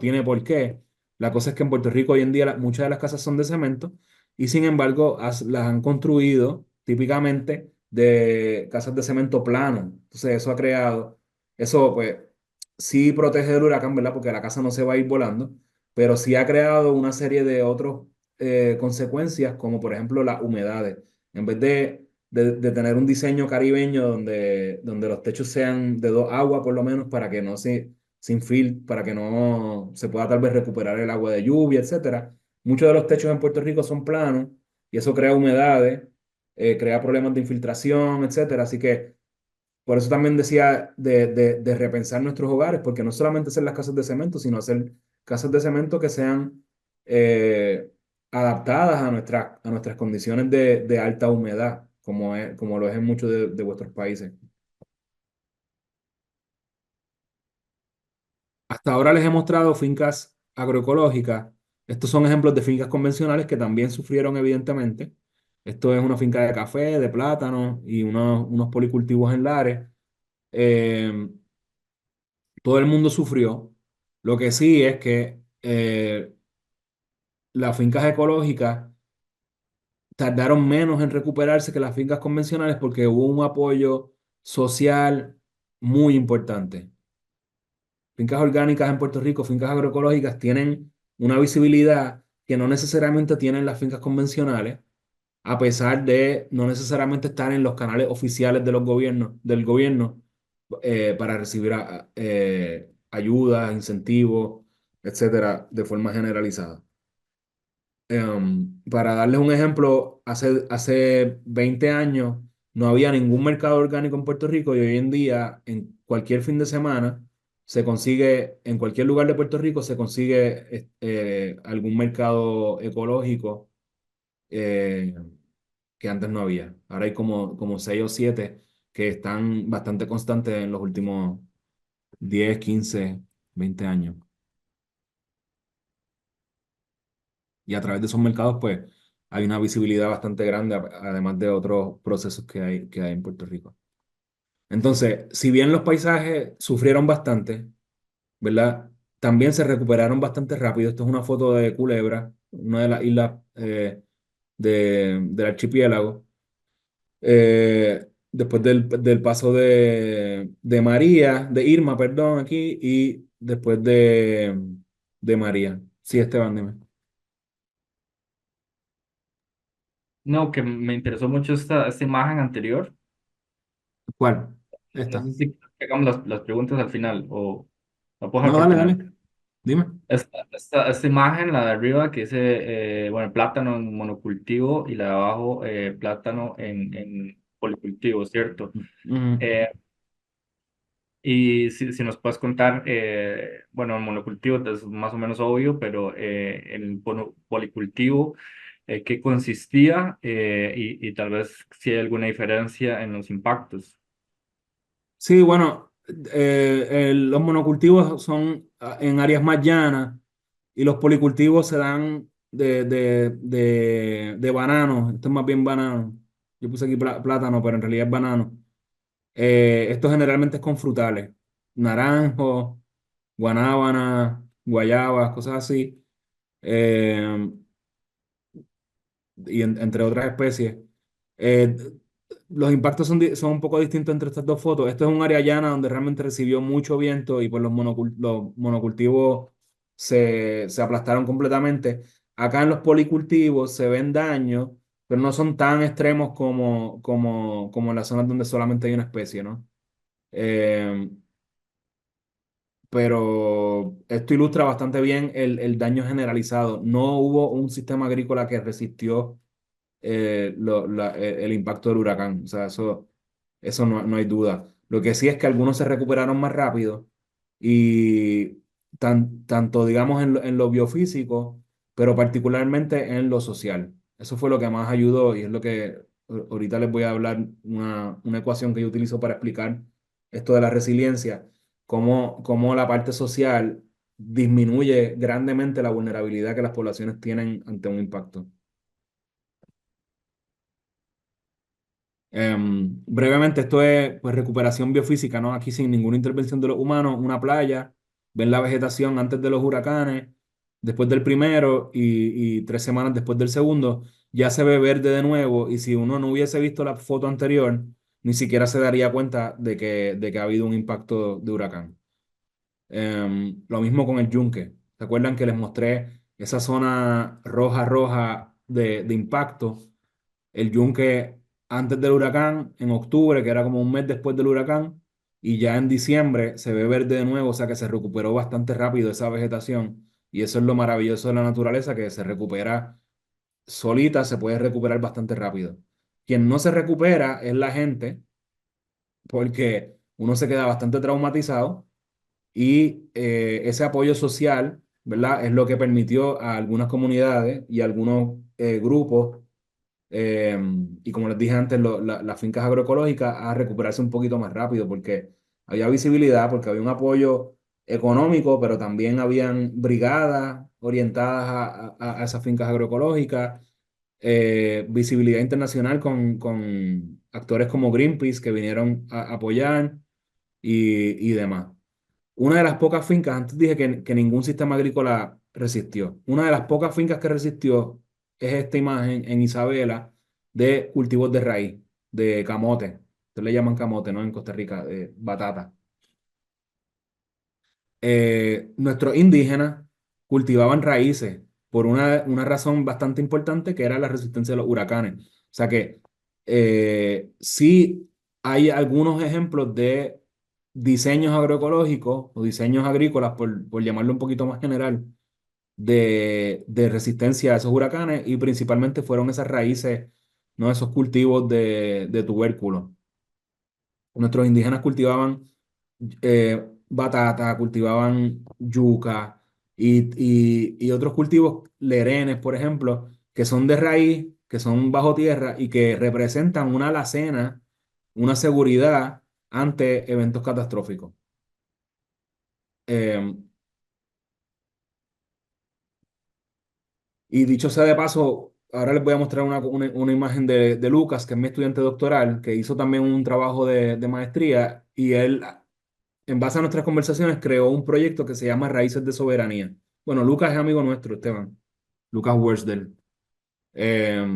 tiene por qué. La cosa es que en Puerto Rico hoy en día muchas de las casas son de cemento y sin embargo las han construido típicamente de casas de cemento plano. Entonces eso pues sí protege del huracán, ¿verdad? Porque la casa no se va a ir volando, pero sí ha creado una serie de otras consecuencias, como por ejemplo las humedades. En vez de tener un diseño caribeño donde los techos sean de dos aguas por lo menos para que no se sin filtro para que no se pueda tal vez recuperar el agua de lluvia, etcétera. Muchos de los techos en Puerto Rico son planos y eso crea humedades, crea problemas de infiltración, etcétera. Así que por eso también decía de repensar nuestros hogares, porque no solamente hacer las casas de cemento, sino hacer casas de cemento que sean eh, adaptadas a nuestras condiciones de alta humedad, como lo es en muchos de vuestros países. Hasta ahora les he mostrado fincas agroecológicas. Estos son ejemplos de fincas convencionales que también sufrieron, evidentemente. Esto es una finca de café, de plátano y unos policultivos en lares. Eh, Todo el mundo sufrió. Lo que sí es que las fincas ecológicas tardaron menos en recuperarse que las fincas convencionales porque hubo un apoyo social muy importante. Fincas orgánicas en Puerto Rico, fincas agroecológicas, tienen una visibilidad que no necesariamente tienen las fincas convencionales, a pesar de no necesariamente estar en los canales oficiales de los gobiernos, del gobierno para recibir ayudas, incentivos, etcétera, de forma generalizada. Para darles un ejemplo, hace 20 años no había ningún mercado orgánico en Puerto Rico y hoy en día, en cualquier fin de semana, se consigue, en cualquier lugar de Puerto Rico, se consigue algún mercado ecológico eh, que antes no había. Ahora hay como 6 o 7 que están bastante constantes en los últimos 10, 15, 20 años. Y a través de esos mercados, pues, hay una visibilidad bastante grande, además de otros procesos que hay en Puerto Rico. Entonces, si bien los paisajes sufrieron bastante, ¿verdad? También se recuperaron bastante rápido. Esto es una foto de Culebra, una de las islas del archipiélago. Después del paso de María, de Irma, perdón, aquí, y después de María. Sí, Esteban, dime. No, que me interesó mucho esta imagen anterior. ¿Cuál? No Esta. sé si hagamos las preguntas al final o la puedo dejar No, para el dale, final. dale. Dime. Esta imagen, la de arriba, que dice, bueno, plátano en monocultivo y la de abajo, plátano en policultivo, ¿cierto? Ujú. Eh, y si nos puedes contar, bueno, el monocultivo es más o menos obvio, pero el policultivo, ¿qué consistía? Y tal vez si hay alguna diferencia en los impactos. Sí, bueno, los monocultivos son en áreas más llanas y los policultivos se dan de banano. Esto es más bien banano. Yo puse aquí plátano, pero en realidad es banano. Esto generalmente es con frutales, naranjo, guanábana, guayabas, cosas así, eh, y entre otras especies. Eh, los impactos son un poco distintos entre estas dos fotos. Esto es un área llana donde realmente recibió mucho viento y pues los monocultivos se aplastaron completamente. Acá en los policultivos se ven daños, pero no son tan extremos como en las zonas donde solamente hay una especie, ¿no? Eh, pero esto ilustra bastante bien el daño generalizado. No hubo un sistema agrícola que resistió el impacto del huracán. O sea, eso no hay duda. Lo que sí es que algunos se recuperaron más rápido y tanto, digamos, en lo biofísico, pero particularmente en lo social. Eso fue lo que más ayudó y es lo que ahorita les voy a hablar, una ecuación que yo utilizo para explicar esto de la resiliencia, cómo la parte social disminuye grandemente la vulnerabilidad que las poblaciones tienen ante un impacto. Brevemente, esto es pues, recuperación biofísica, ¿no? Aquí sin ninguna intervención de los humanos, una playa, ven la vegetación antes de los huracanes, después del primero y 3 semanas después del segundo, ya se ve verde de nuevo y si uno no hubiese visto la foto anterior, ni siquiera se daría cuenta de que ha habido un impacto de huracán. Lo mismo con el yunque. ¿Se acuerdan que les mostré esa zona roja, roja de impacto? El yunque antes del huracán, en octubre, que era como un mes después del huracán, y ya en diciembre se ve verde de nuevo, o sea que se recuperó bastante rápido esa vegetación. Y eso es lo maravilloso de la naturaleza, que se recupera solita, se puede recuperar bastante rápido. Quien no se recupera es la gente, porque uno se queda bastante traumatizado y ese apoyo social ¿verdad? Es lo que permitió a algunas comunidades y a algunos grupos, eh, y como les dije antes, las fincas agroecológicas a recuperarse un poquito más rápido porque había visibilidad, porque había un apoyo económico, pero también habían brigadas orientadas a esas fincas agroecológicas, visibilidad internacional con actores como Greenpeace que vinieron a apoyar y demás. Una de las pocas fincas, antes dije que ningún sistema agrícola resistió. Una de las pocas fincas que resistió es esta imagen en Isabela de cultivos de raíz, de camote. Ustedes le llaman camote, ¿no? En Costa Rica, batata. Nuestros indígenas cultivaban raíces por una razón bastante importante que era la resistencia a los huracanes. O sea que sí hay algunos ejemplos de diseños agroecológicos o diseños agrícolas, por llamarlo un poquito más general, de resistencia a esos huracanes y principalmente fueron esas raíces, no esos cultivos de tubérculos. Nuestros indígenas cultivaban batata, cultivaban yuca y otros cultivos, lerenes, por ejemplo, que son de raíz, que son bajo tierra y que representan una alacena, una seguridad ante eventos catastróficos. Eh, y dicho sea de paso, ahora les voy a mostrar una imagen de Lucas, que es mi estudiante doctoral, que hizo también un trabajo de maestría y él, en base a nuestras conversaciones, creó un proyecto que se llama Raíces de Soberanía. Bueno, Lucas es amigo nuestro, Esteban, Lucas Worsdel, eh,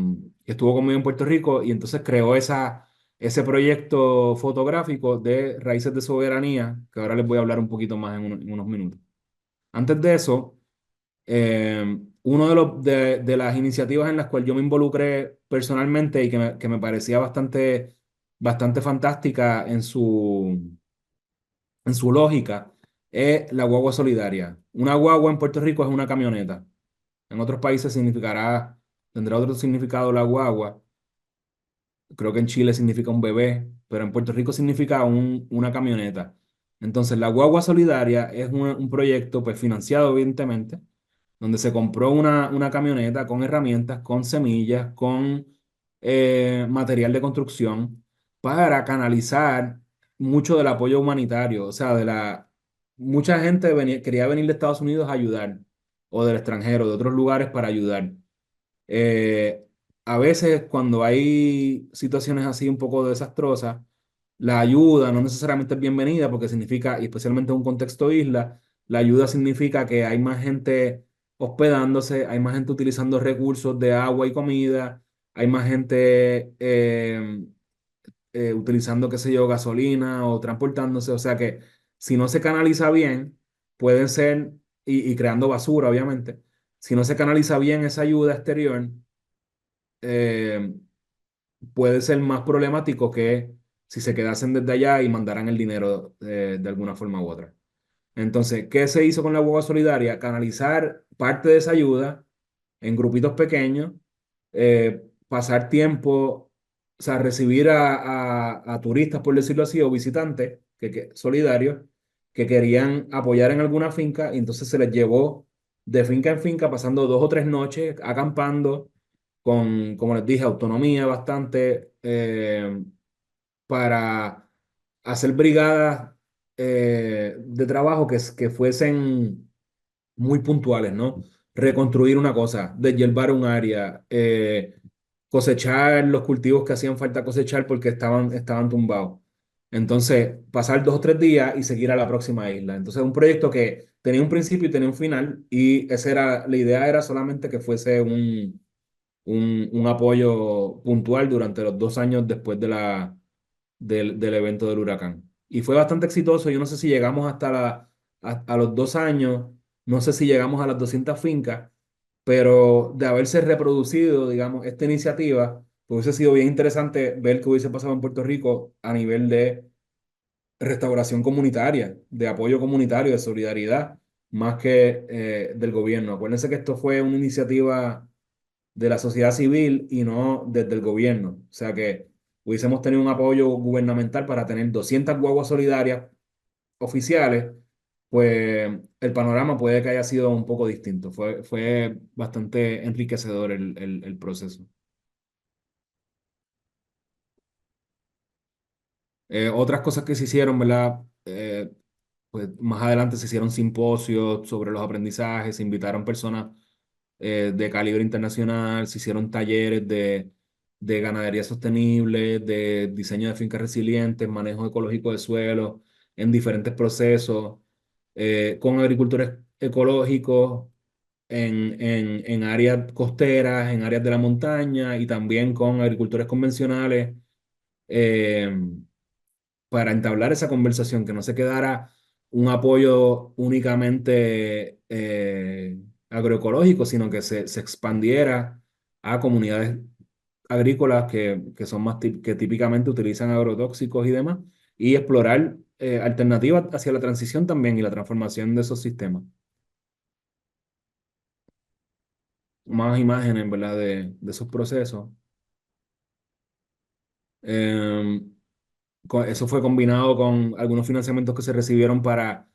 que estuvo conmigo en Puerto Rico y entonces creó ese proyecto fotográfico de Raíces de Soberanía, que ahora les voy a hablar un poquito más en unos minutos. Antes de eso, uno de las iniciativas en las cuales yo me involucré personalmente y que me parecía bastante fantástica en su lógica, es la guagua solidaria. Una guagua en Puerto Rico es una camioneta. En otros países tendrá otro significado la guagua. Creo que en Chile significa un bebé, pero en Puerto Rico significa una camioneta. Entonces, la guagua solidaria es un proyecto pues, financiado, evidentemente, donde se compró una camioneta con herramientas, con semillas, con material de construcción para canalizar mucho del apoyo humanitario. O sea, mucha gente quería venir de Estados Unidos a ayudar, o del extranjero, de otros lugares para ayudar. Eh, a veces cuando hay situaciones así un poco desastrosas, la ayuda no necesariamente es bienvenida porque significa, y especialmente en un contexto isla, la ayuda significa que hay más gente hospedándose, hay más gente utilizando recursos de agua y comida, hay más gente utilizando, qué sé yo, gasolina o transportándose. O sea que si no se canaliza bien, pueden ser, y creando basura, obviamente, si no se canaliza bien esa ayuda exterior, eh, puede ser más problemático que si se quedasen desde allá y mandaran el dinero de alguna forma u otra. Entonces, ¿qué se hizo con la Boga Solidaria? Canalizar parte de esa ayuda en grupitos pequeños, pasar tiempo, o sea, recibir a turistas, por decirlo así, o visitantes solidarios que querían apoyar en alguna finca y entonces se les llevó de finca en finca, pasando 2 o 3 noches acampando con, como les dije, autonomía bastante, para hacer brigadas de trabajo que fuesen muy puntuales, ¿no? Reconstruir una cosa, deshiervar un área, cosechar los cultivos que hacían falta cosechar porque estaban tumbados. Entonces, pasar 2 o 3 días y seguir a la próxima isla. Entonces, un proyecto que tenía un principio y tenía un final, y la idea era solamente que fuese un apoyo puntual durante los 2 años después del evento del huracán. Y fue bastante exitoso. Yo no sé si llegamos a los 2 años, no sé si llegamos a las 200 fincas, pero de haberse reproducido, digamos, esta iniciativa, pues hubiese sido bien interesante ver qué hubiese pasado en Puerto Rico a nivel de restauración comunitaria, de apoyo comunitario, de solidaridad, más que del gobierno. Acuérdense que esto fue una iniciativa de la sociedad civil y no desde el gobierno. O sea que hubiésemos tenido un apoyo gubernamental para tener 200 guaguas solidarias oficiales, pues el panorama puede que haya sido un poco distinto. Fue bastante enriquecedor el proceso. Otras cosas que se hicieron, ¿verdad? Pues más adelante se hicieron simposios sobre los aprendizajes, se invitaron personas de calibre internacional, se hicieron talleres de ganadería sostenible, de diseño de fincas resilientes, manejo ecológico de suelo en diferentes procesos, con agricultores ecológicos en áreas costeras, en áreas de la montaña y también con agricultores convencionales. eh, para entablar esa conversación, que no se quedara un apoyo únicamente agroecológico, sino que se expandiera a comunidades agrícolas que son más que típicamente utilizan agrotóxicos y demás, y explorar alternativas hacia la transición también y la transformación de esos sistemas. Más imágenes, ¿verdad? De esos procesos. Em, Eso fue combinado con algunos financiamientos que se recibieron para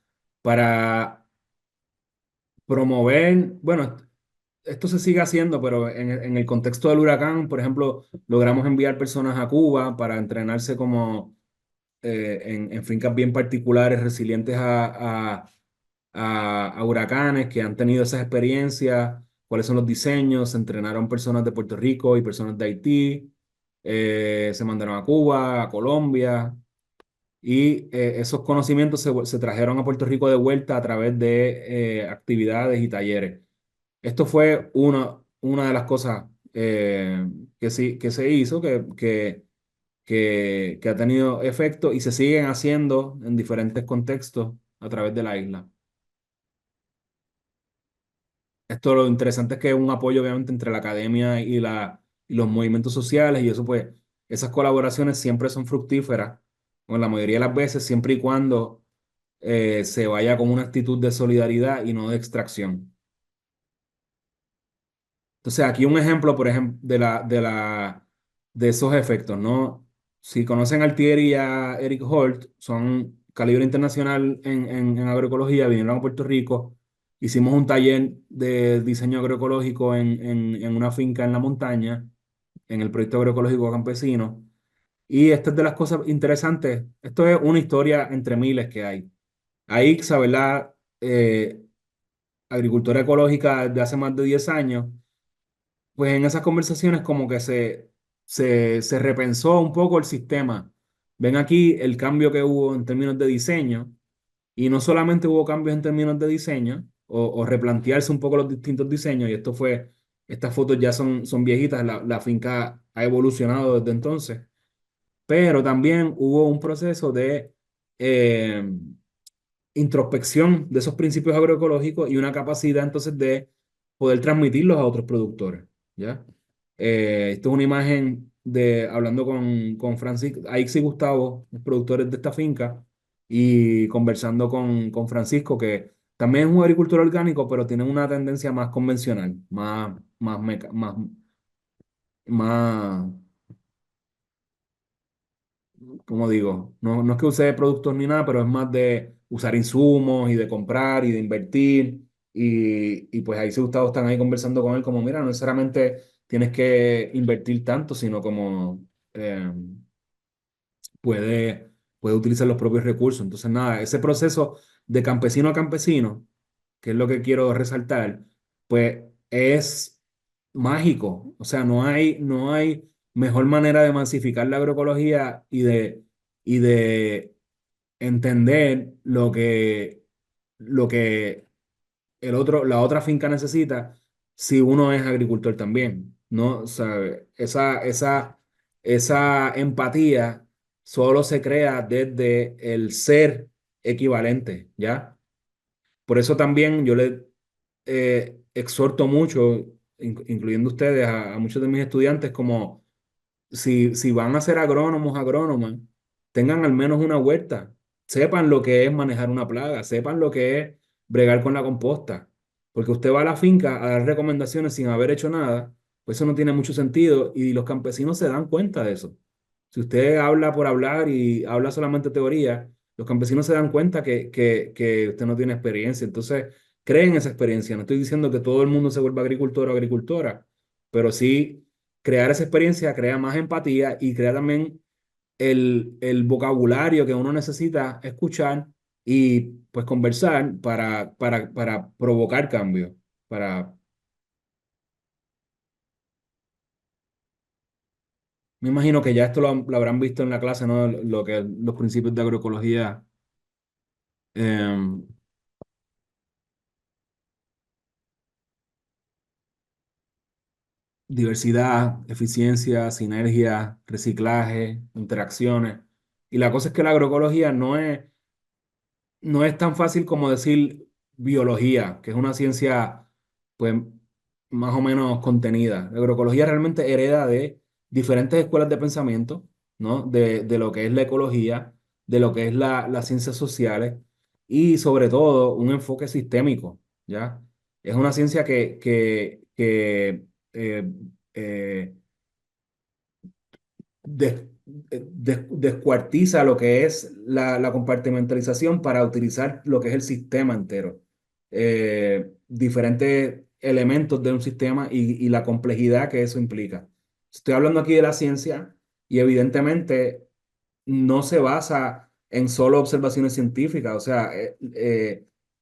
promover, bueno, esto se sigue haciendo, pero en el contexto del huracán, por ejemplo, logramos enviar personas a Cuba para entrenarse como en fincas bien particulares, resilientes a huracanes, que han tenido esas experiencias, cuáles son los diseños, se entrenaron personas de Puerto Rico y personas de Haití, se mandaron a Cuba, a Colombia. Y esos conocimientos se trajeron a Puerto Rico de vuelta a través de actividades y talleres. Esto fue una de las cosas que, sí, que se hizo, que ha tenido efecto y se siguen haciendo en diferentes contextos a través de la isla. Esto lo interesante es que es un apoyo obviamente entre la academia y los movimientos sociales y eso pues, esas colaboraciones siempre son fructíferas, o la mayoría de las veces, siempre y cuando se vaya con una actitud de solidaridad y no de extracción. Entonces, aquí un ejemplo, por ejemplo, de esos efectos, ¿no? Si conocen a Altieri y a Eric Holt, son calibre internacional en agroecología, vinieron a Puerto Rico, hicimos un taller de diseño agroecológico en una finca en la montaña, en el proyecto agroecológico campesino. Y esta es de las cosas interesantes. Esto es una historia entre miles que hay. Ahí, ¿verdad? Agricultura ecológica de hace más de 10 años, pues en esas conversaciones como que se repensó un poco el sistema. Ven aquí el cambio que hubo en términos de diseño, y no solamente hubo cambios en términos de diseño, o replantearse un poco los distintos diseños, y estas fotos ya son viejitas, la finca ha evolucionado desde entonces, pero también hubo un proceso de eh, introspección de esos principios agroecológicos y una capacidad entonces de poder transmitirlos a otros productores, ¿ya? Esto es una imagen de hablando con Francisco, Aix y Gustavo, los productores de esta finca, y conversando con Francisco, que también es un agricultor orgánico, pero tiene una tendencia más convencional, más, como digo, no es que use productos ni nada, pero es más de usar insumos y de comprar y de invertir. Y pues ahí sí Gustavo están ahí conversando con él como, mira, no necesariamente tienes que invertir tanto, sino como eh, puede, puede utilizar los propios recursos. Entonces, nada, ese proceso de campesino a campesino, que es lo que quiero resaltar, pues es mágico. O sea, no hay mejor manera de masificar la agroecología y de entender lo que la otra finca necesita si uno es agricultor también, ¿no? ¿Sabe? Esa empatía solo se crea desde el ser equivalente, ¿ya? Por eso también yo le exhorto mucho, incluyendo ustedes, a muchos de mis estudiantes, como si van a ser agrónomos, agrónomas, tengan al menos una huerta, sepan lo que es manejar una plaga, sepan lo que es bregar con la composta, porque usted va a la finca a dar recomendaciones sin haber hecho nada, pues eso no tiene mucho sentido y los campesinos se dan cuenta de eso. Si usted habla por hablar y habla solamente teoría, Los campesinos se dan cuenta que usted no tiene experiencia, entonces creen esa experiencia. No estoy diciendo que todo el mundo se vuelva agricultor o agricultora, pero sí crear esa experiencia crea más empatía y crea también el vocabulario que uno necesita escuchar y pues conversar para provocar cambio. Para, me imagino que ya esto lo habrán visto en la clase, ¿no? Lo que los principios de agroecología, em, diversidad, eficiencia, sinergia, reciclaje, interacciones. Y la cosa es que la agroecología no es tan fácil como decir biología, que es una ciencia, pues, más o menos contenida. La agroecología realmente hereda de diferentes escuelas de pensamiento, ¿no? De lo que es la ecología, de lo que es las ciencias sociales y sobre todo un enfoque sistémico, ¿ya? Es una ciencia que eh, eh, descuartiza lo que es la compartimentalización para utilizar lo que es el sistema entero. Diferentes elementos de un sistema y la complejidad que eso implica. Estoy hablando aquí de la ciencia y evidentemente no se basa en solo observaciones científicas, o sea,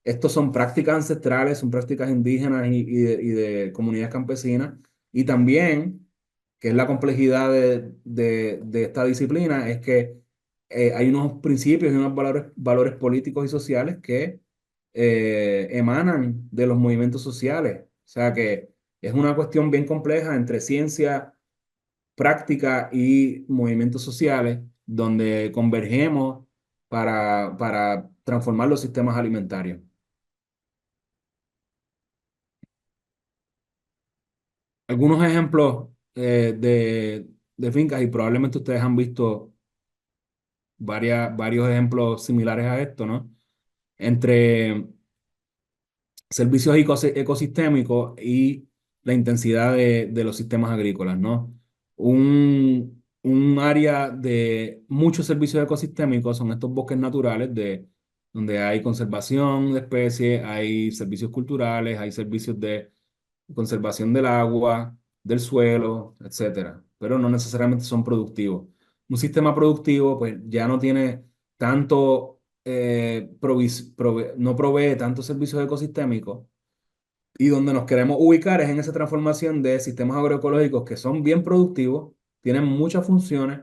estos son prácticas ancestrales, son prácticas indígenas y de comunidades campesinas, y también, que es la complejidad de esta disciplina, es que hay unos principios y unos valores políticos y sociales que emanan de los movimientos sociales, o sea que es una cuestión bien compleja entre ciencia práctica y movimientos sociales donde convergemos para transformar los sistemas alimentarios. Algunos ejemplos de fincas, y probablemente ustedes han visto varios ejemplos similares a esto, ¿no? Entre servicios ecosistémicos y la intensidad de los sistemas agrícolas, ¿no? Un área de muchos servicios ecosistémicos son estos bosques naturales donde hay conservación de especies, hay servicios culturales, hay servicios de conservación del agua, del suelo, etcétera, pero no necesariamente son productivos. Un sistema productivo, pues ya no tiene tanto, no provee tantos servicios ecosistémicos y donde nos queremos ubicar es en esa transformación de sistemas agroecológicos que son bien productivos, tienen muchas funciones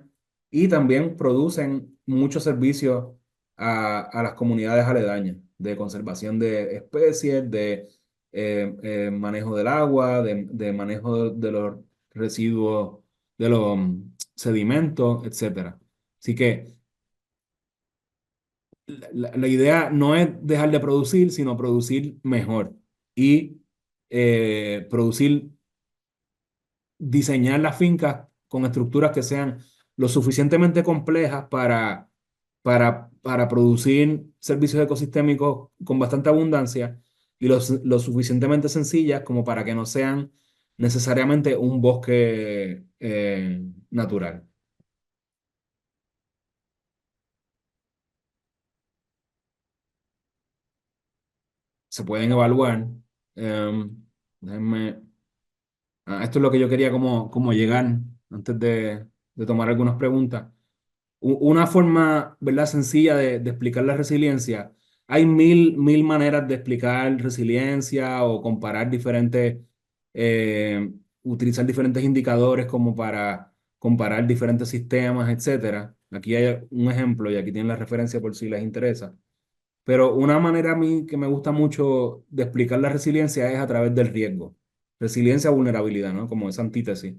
y también producen muchos servicios a las comunidades aledañas de conservación de especies, de manejo del agua, de manejo de los residuos, de los sedimentos, etcétera. Así que la idea no es dejar de producir, sino producir mejor y producir, diseñar las fincas con estructuras que sean lo suficientemente complejas para producir servicios ecosistémicos con bastante abundancia y lo suficientemente sencillas como para que no sean necesariamente un bosque natural. Se pueden evaluar. Déjenme esto es lo que yo quería como llegar antes de tomar algunas preguntas. Una forma, ¿verdad?, sencilla de explicar la resiliencia. Hay mil maneras de explicar resiliencia o comparar utilizar diferentes indicadores como para comparar diferentes sistemas, etcétera. Aquí hay un ejemplo y aquí tienen la referencia por si les interesa. Pero una manera a mí que me gusta mucho de explicar la resiliencia es a través del riesgo. Resiliencia, vulnerabilidad, ¿no? Como esa antítesis.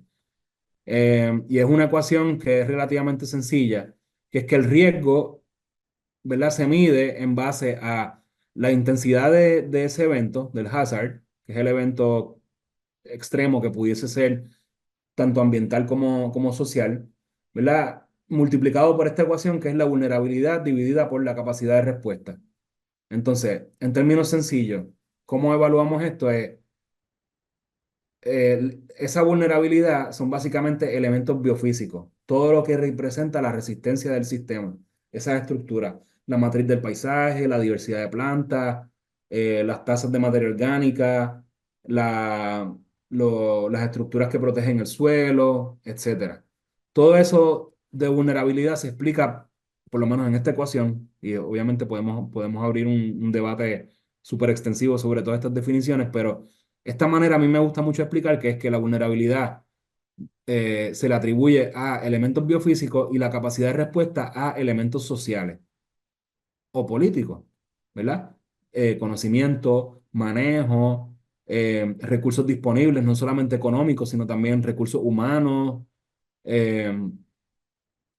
Y es una ecuación que es relativamente sencilla, que es que el riesgo, ¿verdad?, se mide en base a la intensidad de ese evento, del hazard, que es el evento extremo que pudiese ser tanto ambiental como social, ¿verdad? Multiplicado por esta ecuación que es la vulnerabilidad dividida por la capacidad de respuesta. Entonces, en términos sencillos, ¿cómo evaluamos esto? Esa vulnerabilidad son básicamente elementos biofísicos, todo lo que representa la resistencia del sistema, esa estructura. la matriz del paisaje, la diversidad de plantas, las tasas de materia orgánica, la, las estructuras que protegen el suelo, etcétera. Todo eso de vulnerabilidad se explica, por lo menos en esta ecuación, y obviamente podemos abrir un debate súper extensivo sobre todas estas definiciones, pero esta manera a mí me gusta mucho explicar que es que la vulnerabilidad se le atribuye a elementos biofísicos y la capacidad de respuesta a elementos sociales o políticos, ¿verdad? Conocimiento, manejo, recursos disponibles, no solamente económicos, sino también recursos humanos eh,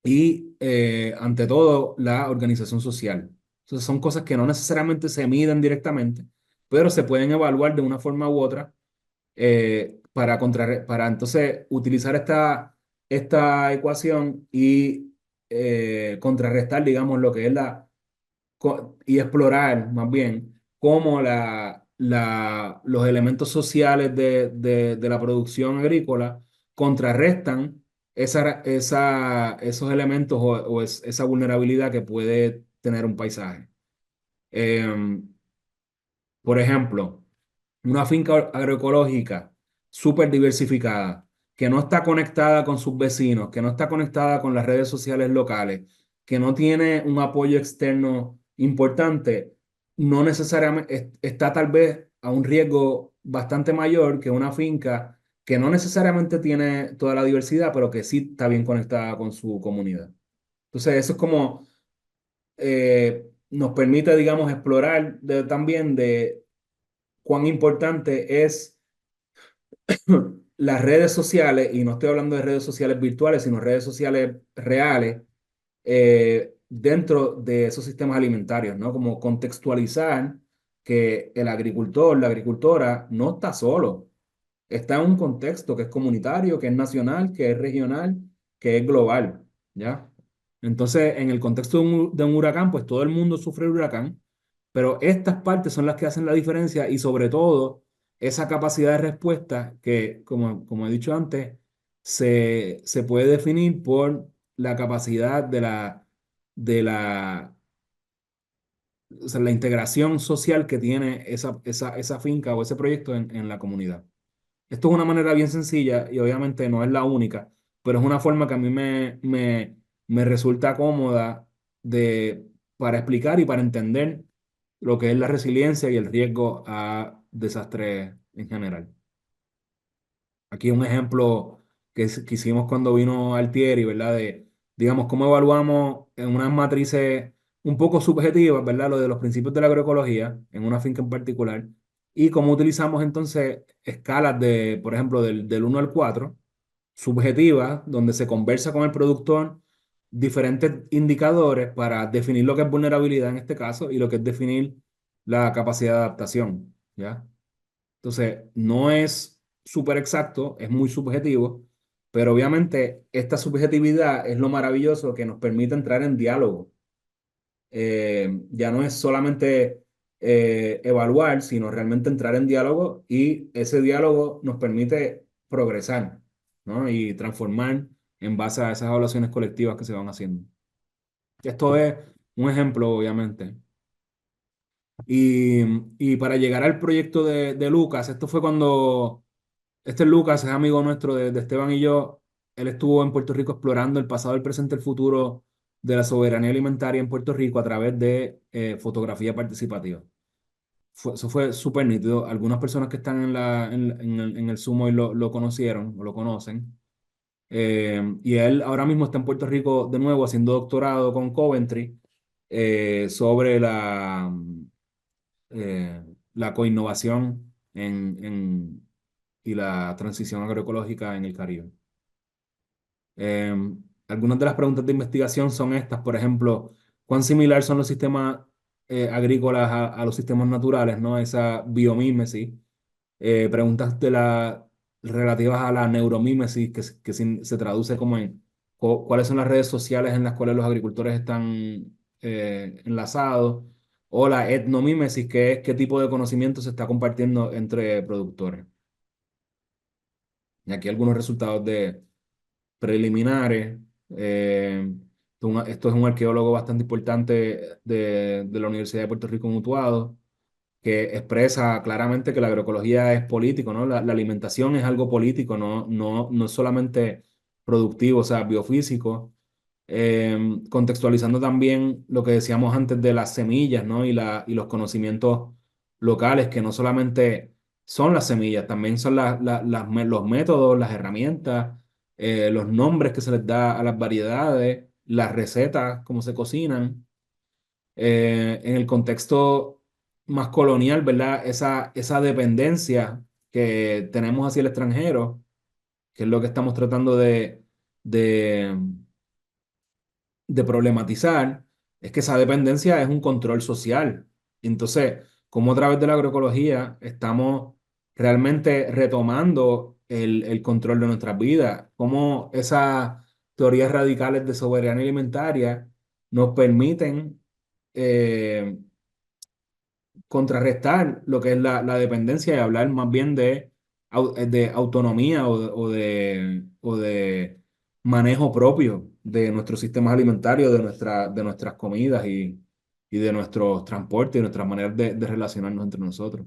y, ante todo, la organización social. Entonces, son cosas que no necesariamente se miden directamente, pero se pueden evaluar de una forma u otra para entonces utilizar esta ecuación y contrarrestar, digamos, lo que es y explorar más bien cómo los elementos sociales de la producción agrícola contrarrestan esos elementos esa vulnerabilidad que puede tener un paisaje. Em, por ejemplo, una finca agroecológica súper diversificada, que no está conectada con sus vecinos, que no está conectada con las redes sociales locales, que no tiene un apoyo externo importante, no necesariamente está tal vez a un riesgo bastante mayor que una finca que no necesariamente tiene toda la diversidad, pero que sí está bien conectada con su comunidad. Entonces, eso es como nos permite, digamos, explorar también de cuán importante es las redes sociales, y no estoy hablando de redes sociales virtuales, sino redes sociales reales, dentro de esos sistemas alimentarios, ¿no? Como contextualizar que el agricultor, la agricultora, no está solo, está en un contexto que es comunitario, que es nacional, que es regional, que es global, ¿ya? Entonces, en el contexto de un huracán, pues todo el mundo sufre el huracán, pero estas partes son las que hacen la diferencia y sobre todo esa capacidad de respuesta que, como he dicho antes, se puede definir por la capacidad de la, o sea, la integración social que tiene esa finca o ese proyecto en la comunidad. Esto es una manera bien sencilla y obviamente no es la única, pero es una forma que a mí me resulta cómoda de, para explicar y para entender lo que es la resiliencia y el riesgo a desastres en general. Aquí un ejemplo que hicimos cuando vino Altieri, ¿verdad? De, digamos, cómo evaluamos en unas matrices un poco subjetivas, ¿verdad? Lo de los principios de la agroecología, en una finca en particular, y cómo utilizamos entonces escalas de, por ejemplo, del 1 al 4 subjetivas, donde se conversa con el productor diferentes indicadores para definir lo que es vulnerabilidad en este caso y lo que es definir la capacidad de adaptación, ¿ya? Entonces, no es súper exacto, es muy subjetivo, pero obviamente esta subjetividad es lo maravilloso que nos permite entrar en diálogo. Ya no es solamente evaluar, sino realmente entrar en diálogo y ese diálogo nos permite progresar, ¿no? Y transformar en base a esas evaluaciones colectivas que se van haciendo. Esto es un ejemplo, obviamente. Y, y para llegar al proyecto de Lucas, esto fue cuando este Lucas es amigo nuestro de Esteban y yo. Él estuvo en Puerto Rico explorando el pasado, el presente, el futuro de la soberanía alimentaria en Puerto Rico a través de fotografía participativa. Eso fue súper nítido. Algunas personas que están en el Zoom hoy lo conocieron o lo conocen. Y él ahora mismo está en Puerto Rico de nuevo haciendo doctorado con Coventry sobre eh, la coinnovación y la transición agroecológica en el Caribe. Eh, Algunas de las preguntas de investigación son estas, por ejemplo, ¿cuán similar son los sistemas agrícolas a los sistemas naturales, ¿no? Esa biomímesis. Preguntas relativas a la neuromímesis, que se traduce como en cuáles son las redes sociales en las cuales los agricultores están enlazados, o la etnomímesis, que es qué tipo de conocimiento se está compartiendo entre productores. Y aquí algunos resultados preliminares. Esto es un arqueólogo bastante importante de la Universidad de Puerto Rico en Utuado, que expresa claramente que la agroecología es político, ¿no? La alimentación es algo político, no es solamente productivo, o sea, biofísico. Contextualizando también lo que decíamos antes de las semillas, ¿no? Y los conocimientos locales, que no solamente son las semillas, también son los métodos, las herramientas, los nombres que se les da a las variedades, las recetas, cómo se cocinan. En el contexto más colonial, ¿verdad? Esa dependencia que tenemos hacia el extranjero, que es lo que estamos tratando de de problematizar, es que esa dependencia es un control social. Entonces, como a través de la agroecología estamos realmente retomando el control de nuestras vidas, cómo esas teorías radicales de soberanía alimentaria nos permiten eh, contrarrestar lo que es la dependencia y hablar más bien de autonomía o de manejo propio de nuestros sistemas alimentarios, de nuestras comidas y de nuestros transportes y nuestras maneras de relacionarnos entre nosotros.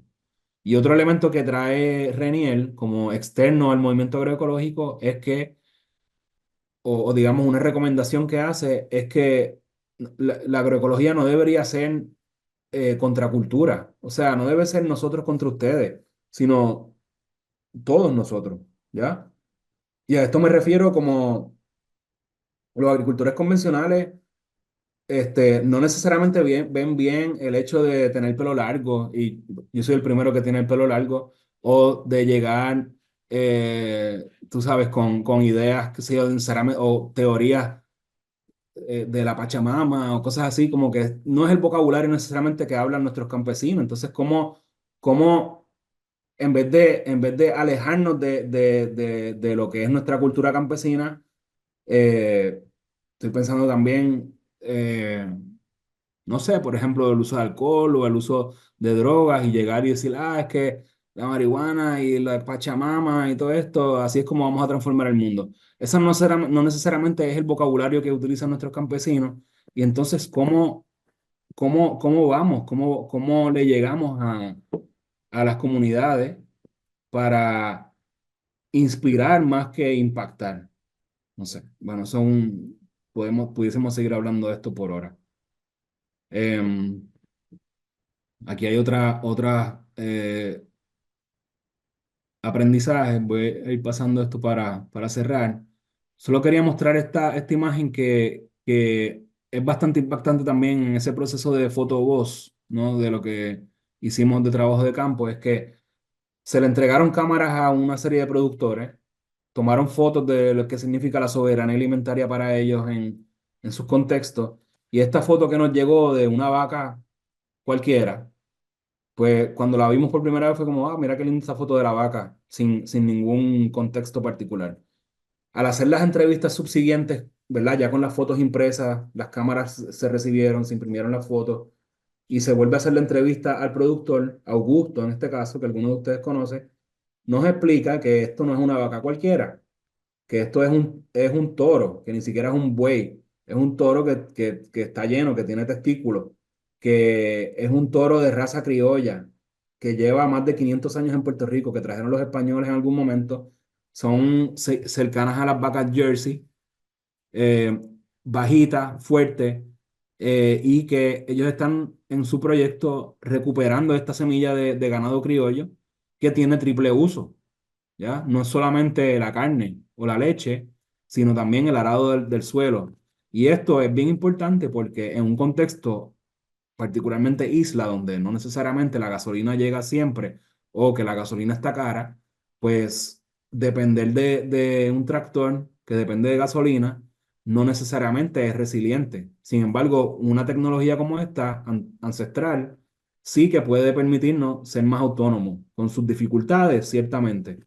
Y otro elemento que trae Reniel como externo al movimiento agroecológico es que, o digamos una recomendación que hace, es que la agroecología no debería ser contracultura. O sea, no debe ser nosotros contra ustedes, sino todos nosotros, ¿ya? Y a esto me refiero como los agricultores convencionales, no necesariamente ven bien el hecho de tener pelo largo, y yo soy el primero que tiene el pelo largo, o de llegar, tú sabes, con ideas, que sé yo, o teorías de la Pachamama o cosas así, como que no es el vocabulario necesariamente que hablan nuestros campesinos. Entonces, cómo en vez de alejarnos de lo que es nuestra cultura campesina, estoy pensando también, no sé, por ejemplo, el uso de alcohol o el uso de drogas y llegar y decir, es que la marihuana y la Pachamama y todo esto, así es como vamos a transformar el mundo. Eso no necesariamente es el vocabulario que utilizan nuestros campesinos. Y entonces, ¿cómo vamos? ¿Cómo le llegamos a las comunidades para inspirar más que impactar? No sé. Bueno, pudiésemos seguir hablando de esto por hora. Em, Aquí hay otra aprendizaje. Voy a ir pasando esto para cerrar. Solo quería mostrar esta imagen que es bastante impactante también en ese proceso de fotovoz, ¿no? De lo que hicimos de trabajo de campo. Es que se le entregaron cámaras a una serie de productores, tomaron fotos de lo que significa la soberanía alimentaria para ellos en sus contextos. Y esta foto que nos llegó de una vaca cualquiera, pues cuando la vimos por primera vez fue como, mira qué linda esta foto de la vaca, sin ningún contexto particular. Al hacer las entrevistas subsiguientes, ¿verdad? Ya con las fotos impresas, las cámaras se recibieron, se imprimieron las fotos y se vuelve a hacer la entrevista al productor, Augusto en este caso, que alguno de ustedes conoce, nos explica que esto no es una vaca cualquiera, que esto es un toro, que ni siquiera es un buey, es un toro que está lleno, que tiene testículos, que es un toro de raza criolla, que lleva más de 500 años en Puerto Rico, que trajeron los españoles en algún momento, son cercanas a las vacas Jersey, eh, bajitas, fuertes, y que ellos están en su proyecto recuperando esta semilla de ganado criollo que tiene triple uso. ¿Ya? No es solamente la carne o la leche, sino también el arado del suelo. Y esto es bien importante porque en un contexto, particularmente isla, donde no necesariamente la gasolina llega siempre o que la gasolina está cara, pues depender de un tractor que depende de gasolina no necesariamente es resiliente. Sin embargo, una tecnología como esta, ancestral, sí que puede permitirnos ser más autónomos, con sus dificultades, ciertamente,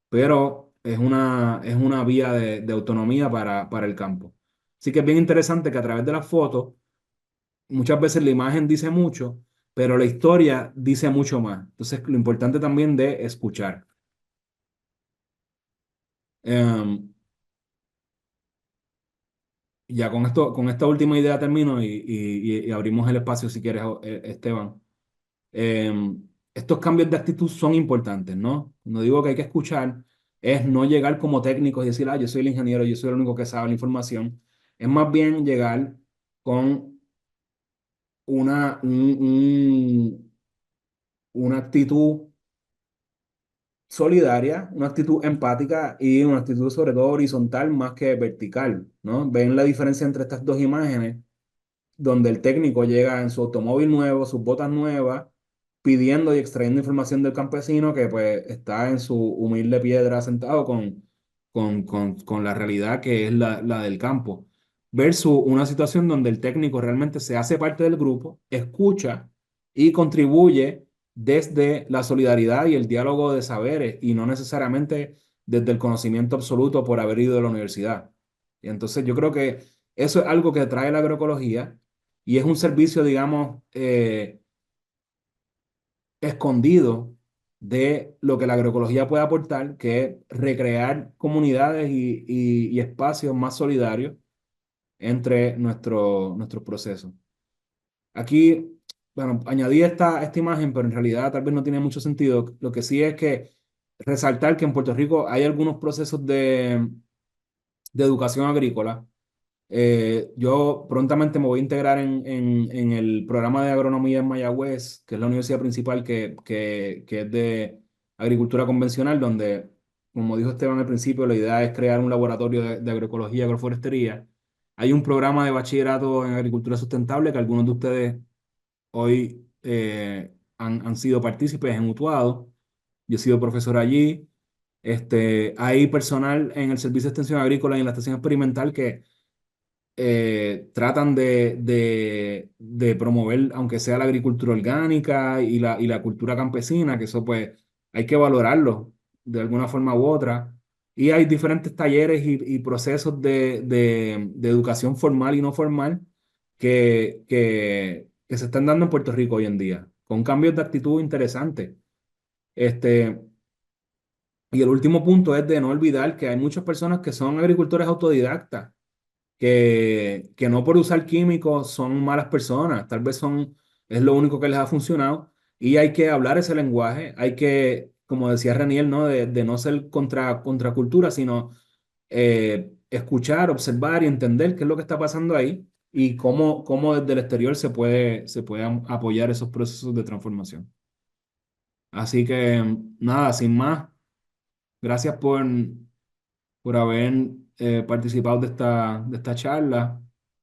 pero es una vía de autonomía para el campo. Así que es bien interesante que a través de las fotos, muchas veces la imagen dice mucho, pero la historia dice mucho más. Entonces, lo importante también de escuchar. Em, Ya con esta última idea termino y abrimos el espacio si quieres, Esteban. Estos cambios de actitud son importantes, ¿no? No digo que hay que escuchar, es no llegar como técnicos y decir, yo soy el ingeniero, yo soy el único que sabe la información. Es más bien llegar con una, una actitud solidaria, una actitud empática y una actitud sobre todo horizontal más que vertical, ¿no? Ven la diferencia entre estas dos imágenes donde el técnico llega en su automóvil nuevo, sus botas nuevas, pidiendo y extrayendo información del campesino que pues está en su humilde piedra sentado con la realidad que es la del campo, versus una situación donde el técnico realmente se hace parte del grupo, escucha y contribuye desde la solidaridad y el diálogo de saberes y no necesariamente desde el conocimiento absoluto por haber ido a la universidad. Y entonces yo creo que eso es algo que trae la agroecología y es un servicio, digamos, escondido de lo que la agroecología puede aportar, que es recrear comunidades y espacios más solidarios entre nuestros procesos. Aquí, bueno, añadí esta imagen, pero en realidad tal vez no tiene mucho sentido. Lo que sí es que resaltar que en Puerto Rico hay algunos procesos de educación agrícola. Yo prontamente me voy a integrar en el programa de agronomía en Mayagüez, que es la universidad principal que es de agricultura convencional, donde, como dijo Esteban al principio, la idea es crear un laboratorio de agroecología y agroforestería. Hay un programa de bachillerato en agricultura sustentable que algunos de ustedes hoy han sido partícipes en Utuado. Yo he sido profesor allí. Hay personal en el Servicio de Extensión Agrícola y en la estación experimental que tratan de promover, aunque sea la agricultura orgánica y la cultura campesina, que eso pues hay que valorarlo de alguna forma u otra. Y hay diferentes talleres y procesos de educación formal y no formal que se están dando en Puerto Rico hoy en día, con cambios de actitud interesantes. Este, y el último punto es de no olvidar que hay muchas personas que son agricultores autodidactas que no por usar químicos son malas personas, tal vez es lo único que les ha funcionado y hay que hablar ese lenguaje, hay que, como decía Raniel, ¿no? De no ser contracultura, sino escuchar, observar y entender qué es lo que está pasando ahí y cómo desde el exterior se puede apoyar esos procesos de transformación. Así que nada, sin más, gracias por haber participado de esta charla.